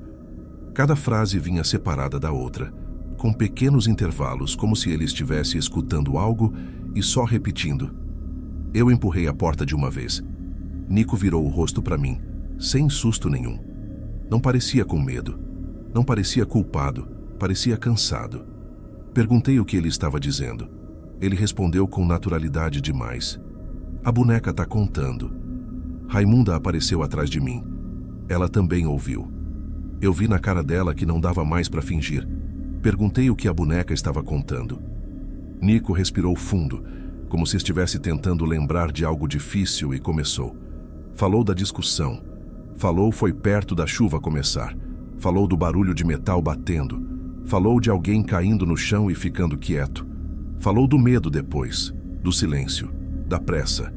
Cada frase vinha separada da outra, com pequenos intervalos, como se ele estivesse escutando algo e só repetindo. Eu empurrei a porta de uma vez. Nico virou o rosto para mim, sem susto nenhum. Não parecia com medo, não parecia culpado, parecia cansado. Perguntei o que ele estava dizendo. Ele respondeu com naturalidade demais. A boneca tá contando. Raimunda apareceu atrás de mim. Ela também ouviu. Eu vi na cara dela que não dava mais para fingir. Perguntei o que a boneca estava contando. Nico respirou fundo, como se estivesse tentando lembrar de algo difícil, e começou. Falou da discussão. Falou foi perto da chuva começar. Falou do barulho de metal batendo. Falou de alguém caindo no chão e ficando quieto. Falou do medo depois, do silêncio, da pressa.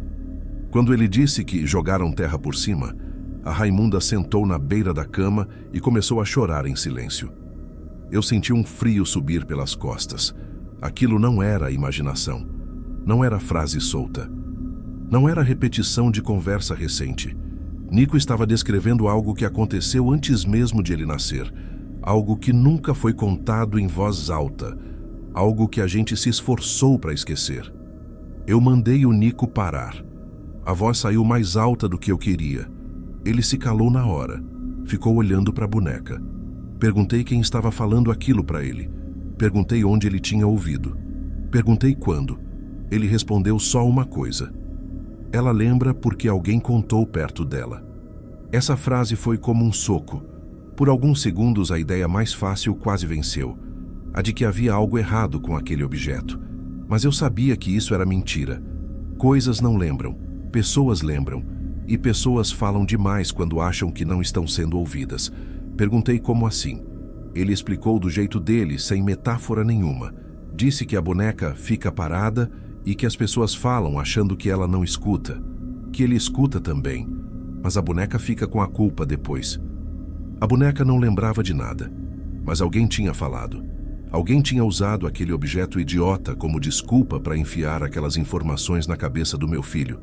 Quando ele disse que jogaram terra por cima, a Raimunda sentou na beira da cama e começou a chorar em silêncio. Eu senti um frio subir pelas costas. Aquilo não era imaginação. Não era frase solta. Não era repetição de conversa recente. Nico estava descrevendo algo que aconteceu antes mesmo de ele nascer. Algo que nunca foi contado em voz alta. Algo que a gente se esforçou para esquecer. Eu mandei o Nico parar. A voz saiu mais alta do que eu queria. Ele se calou na hora. Ficou olhando para a boneca. Perguntei quem estava falando aquilo para ele. Perguntei onde ele tinha ouvido. Perguntei quando. Ele respondeu só uma coisa. Ela lembra porque alguém contou perto dela. Essa frase foi como um soco. Por alguns segundos a ideia mais fácil quase venceu. A de que havia algo errado com aquele objeto. Mas eu sabia que isso era mentira. Coisas não lembram. Pessoas lembram. E pessoas falam demais quando acham que não estão sendo ouvidas. Perguntei como assim. Ele explicou do jeito dele, sem metáfora nenhuma. Disse que a boneca fica parada e que as pessoas falam achando que ela não escuta. Que ele escuta também, mas a boneca fica com a culpa depois. A boneca não lembrava de nada, mas alguém tinha falado. Alguém tinha usado aquele objeto idiota como desculpa para enfiar aquelas informações na cabeça do meu filho.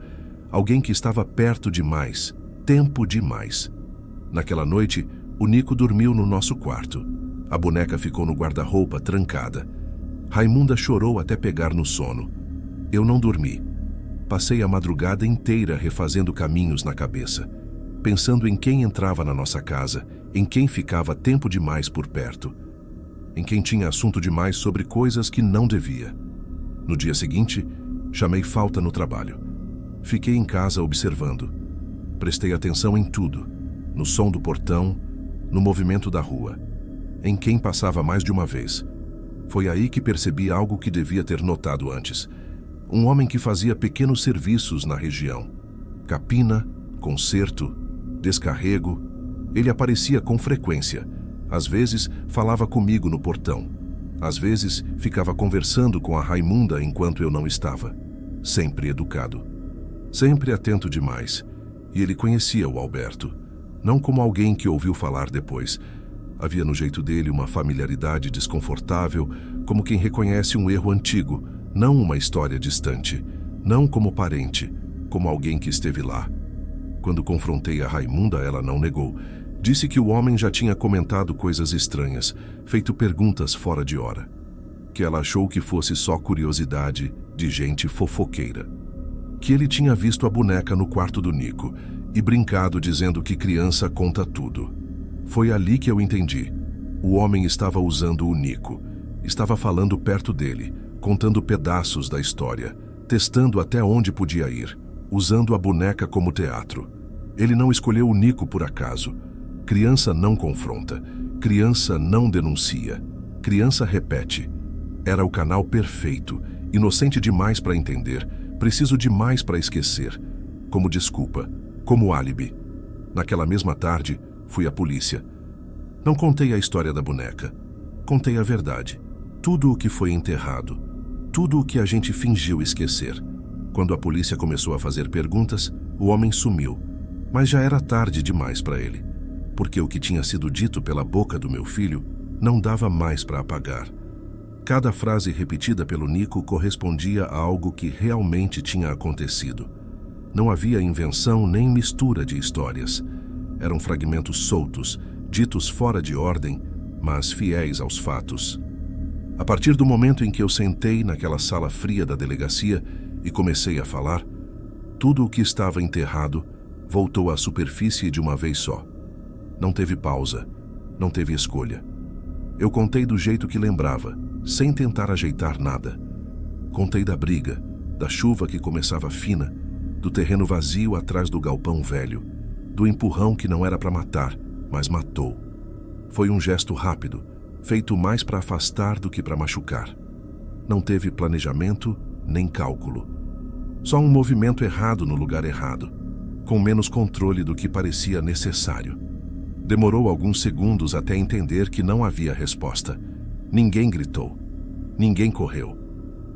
Alguém que estava perto demais, tempo demais. Naquela noite, o Nico dormiu no nosso quarto. A boneca ficou no guarda-roupa, trancada. Raimunda chorou até pegar no sono. Eu não dormi. Passei a madrugada inteira refazendo caminhos na cabeça, pensando em quem entrava na nossa casa, em quem ficava tempo demais por perto, em quem tinha assunto demais sobre coisas que não devia. No dia seguinte, chamei falta no trabalho. Fiquei em casa observando. Prestei atenção em tudo, no som do portão, no movimento da rua, em quem passava mais de uma vez. Foi aí que percebi algo que devia ter notado antes. Um homem que fazia pequenos serviços na região. Capina, conserto, descarrego. Ele aparecia com frequência. Às vezes, falava comigo no portão. Às vezes, ficava conversando com a Raimunda enquanto eu não estava. Sempre educado. Sempre atento demais. E ele conhecia o Alberto. Não como alguém que ouviu falar depois. Havia no jeito dele uma familiaridade desconfortável, como quem reconhece um erro antigo, não uma história distante. Não como parente, como alguém que esteve lá. Quando confrontei a Raimunda, ela não negou. Disse que o homem já tinha comentado coisas estranhas, feito perguntas fora de hora. Que ela achou que fosse só curiosidade de gente fofoqueira. Que ele tinha visto a boneca no quarto do Nico e brincado dizendo que criança conta tudo. Foi ali que eu entendi. O homem estava usando o Nico. Estava falando perto dele, contando pedaços da história, testando até onde podia ir, usando a boneca como teatro. Ele não escolheu o Nico por acaso. Criança não confronta, criança não denuncia, criança repete. Era o canal perfeito, inocente demais para entender, preciso demais para esquecer. Como desculpa, como álibi. Naquela mesma tarde, fui à polícia. Não contei a história da boneca. Contei a verdade. Tudo o que foi enterrado. Tudo o que a gente fingiu esquecer. Quando a polícia começou a fazer perguntas, o homem sumiu. Mas já era tarde demais para ele. Porque o que tinha sido dito pela boca do meu filho não dava mais para apagar. Cada frase repetida pelo Nico correspondia a algo que realmente tinha acontecido. Não havia invenção nem mistura de histórias. Eram fragmentos soltos, ditos fora de ordem, mas fiéis aos fatos. A partir do momento em que eu sentei naquela sala fria da delegacia e comecei a falar, tudo o que estava enterrado voltou à superfície de uma vez só. Não teve pausa, não teve escolha. Eu contei do jeito que lembrava, sem tentar ajeitar nada. Contei da briga, da chuva que começava fina, do terreno vazio atrás do galpão velho, do empurrão que não era para matar, mas matou. Foi um gesto rápido, feito mais para afastar do que para machucar. Não teve planejamento nem cálculo. Só um movimento errado no lugar errado, com menos controle do que parecia necessário. Demorou alguns segundos até entender que não havia resposta. Ninguém gritou. Ninguém correu.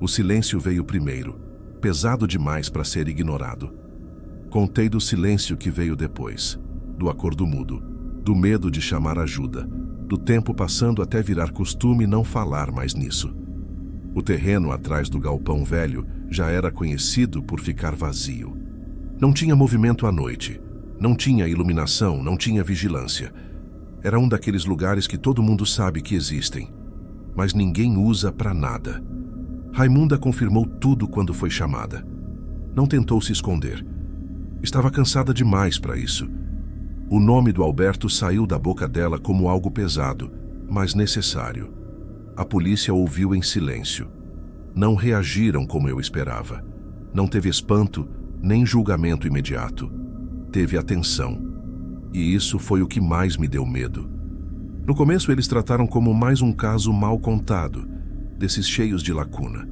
O silêncio veio primeiro, pesado demais para ser ignorado. Contei do silêncio que veio depois, do acordo mudo, do medo de chamar ajuda, do tempo passando até virar costume não falar mais nisso. O terreno atrás do galpão velho já era conhecido por ficar vazio. Não tinha movimento à noite, não tinha iluminação, não tinha vigilância. Era um daqueles lugares que todo mundo sabe que existem, mas ninguém usa para nada. Raimunda confirmou tudo quando foi chamada. Não tentou se esconder. Estava cansada demais para isso. O nome do Alberto saiu da boca dela como algo pesado, mas necessário. A polícia ouviu em silêncio. Não reagiram como eu esperava. Não teve espanto, nem julgamento imediato. Teve atenção. E isso foi o que mais me deu medo. No começo eles trataram como mais um caso mal contado, desses cheios de lacuna.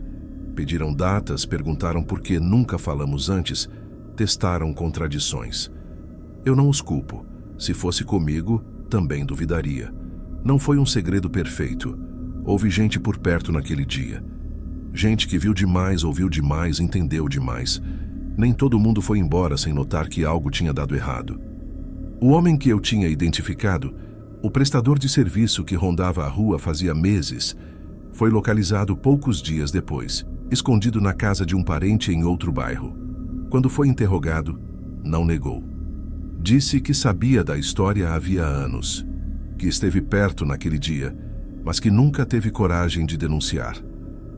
Pediram datas, perguntaram por que nunca falamos antes, testaram contradições. Eu não os culpo. Se fosse comigo, também duvidaria. Não foi um segredo perfeito. Houve gente por perto naquele dia. Gente que viu demais, ouviu demais, entendeu demais. Nem todo mundo foi embora sem notar que algo tinha dado errado. O homem que eu tinha identificado, o prestador de serviço que rondava a rua fazia meses, foi localizado poucos dias depois, escondido na casa de um parente em outro bairro. Quando foi interrogado, não negou. Disse que sabia da história havia anos, que esteve perto naquele dia, mas que nunca teve coragem de denunciar.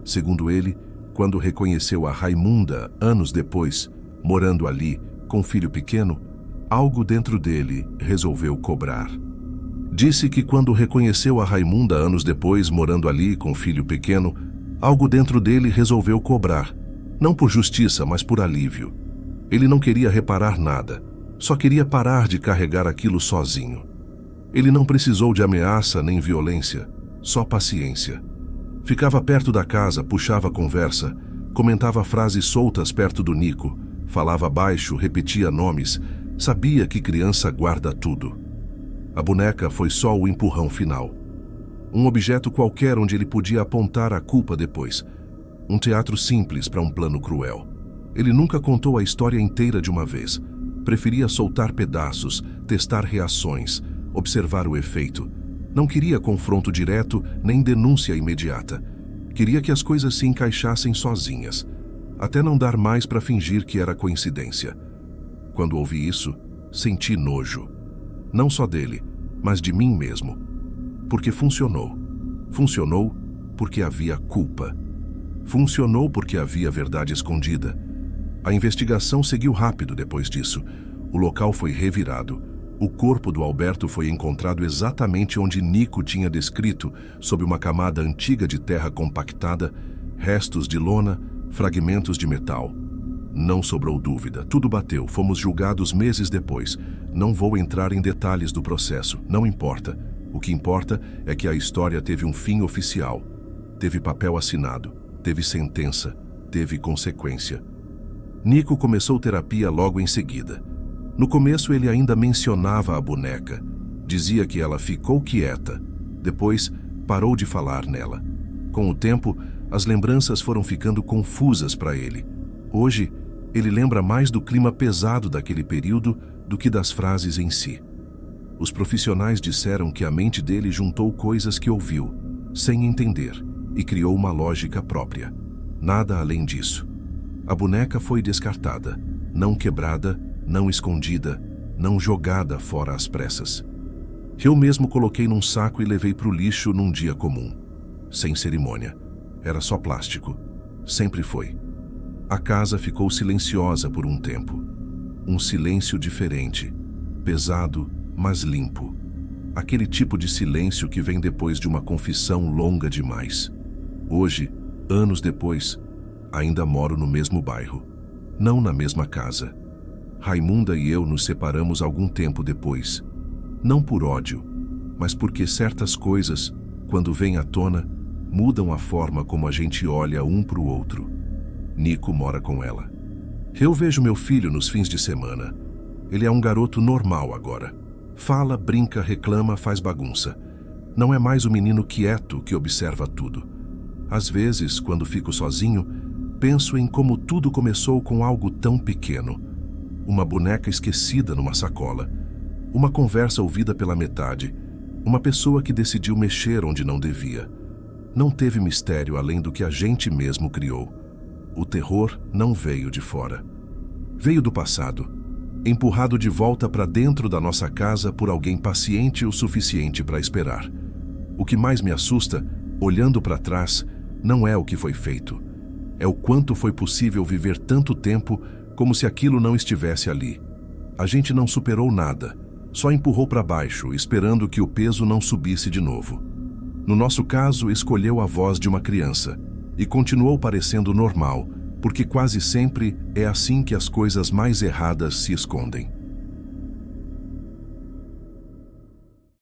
Segundo ele, quando reconheceu a Raimunda anos depois, morando ali, com filho pequeno, algo dentro dele resolveu cobrar. Disse que quando reconheceu a Raimunda anos depois, morando ali, com filho pequeno, algo dentro dele resolveu cobrar, não por justiça, mas por alívio. Ele não queria reparar nada, só queria parar de carregar aquilo sozinho. Ele não precisou de ameaça nem violência, só paciência. Ficava perto da casa, puxava a conversa, comentava frases soltas perto do Nico, falava baixo, repetia nomes, sabia que criança guarda tudo. A boneca foi só o empurrão final. Um objeto qualquer onde ele podia apontar a culpa depois. Um teatro simples para um plano cruel. Ele nunca contou a história inteira de uma vez. Preferia soltar pedaços, testar reações, observar o efeito. Não queria confronto direto nem denúncia imediata. Queria que as coisas se encaixassem sozinhas, até não dar mais para fingir que era coincidência. Quando ouvi isso, senti nojo. Não só dele, mas de mim mesmo. Porque funcionou. Funcionou porque havia culpa. Funcionou porque havia verdade escondida. A investigação seguiu rápido depois disso. O local foi revirado. O corpo do Alberto foi encontrado exatamente onde Nico tinha descrito, sob uma camada antiga de terra compactada, restos de lona, fragmentos de metal. Não sobrou dúvida, tudo bateu, fomos julgados meses depois. Não vou entrar em detalhes do processo, não importa. O que importa é que a história teve um fim oficial. Teve papel assinado, teve sentença, teve consequência. Nico começou terapia logo em seguida. No começo ele ainda mencionava a boneca. Dizia que ela ficou quieta. Depois, parou de falar nela. Com o tempo, as lembranças foram ficando confusas para ele. Hoje, ele lembra mais do clima pesado daquele período do que das frases em si. Os profissionais disseram que a mente dele juntou coisas que ouviu, sem entender, e criou uma lógica própria. Nada além disso. A boneca foi descartada, não quebrada, não escondida, não jogada fora às pressas. Eu mesmo coloquei num saco e levei para o lixo num dia comum. Sem cerimônia. Era só plástico. Sempre foi. A casa ficou silenciosa por um tempo. Um silêncio diferente, pesado, mas limpo. Aquele tipo de silêncio que vem depois de uma confissão longa demais. Hoje, anos depois, ainda moro no mesmo bairro, não na mesma casa. Raimunda e eu nos separamos algum tempo depois. Não por ódio, mas porque certas coisas, quando vêm à tona, mudam a forma como a gente olha um para o outro. Nico mora com ela. Eu vejo meu filho nos fins de semana. Ele é um garoto normal agora. Fala, brinca, reclama, faz bagunça. Não é mais o menino quieto que observa tudo. Às vezes, quando fico sozinho, penso em como tudo começou com algo tão pequeno. Uma boneca esquecida numa sacola. Uma conversa ouvida pela metade. Uma pessoa que decidiu mexer onde não devia. Não teve mistério além do que a gente mesmo criou. O terror não veio de fora. Veio do passado, empurrado de volta para dentro da nossa casa por alguém paciente o suficiente para esperar. O que mais me assusta, olhando para trás, não é o que foi feito. É o quanto foi possível viver tanto tempo como se aquilo não estivesse ali. A gente não superou nada, só empurrou para baixo, esperando que o peso não subisse de novo. No nosso caso, escolheu a voz de uma criança e continuou parecendo normal, porque quase sempre é assim que as coisas mais erradas se escondem.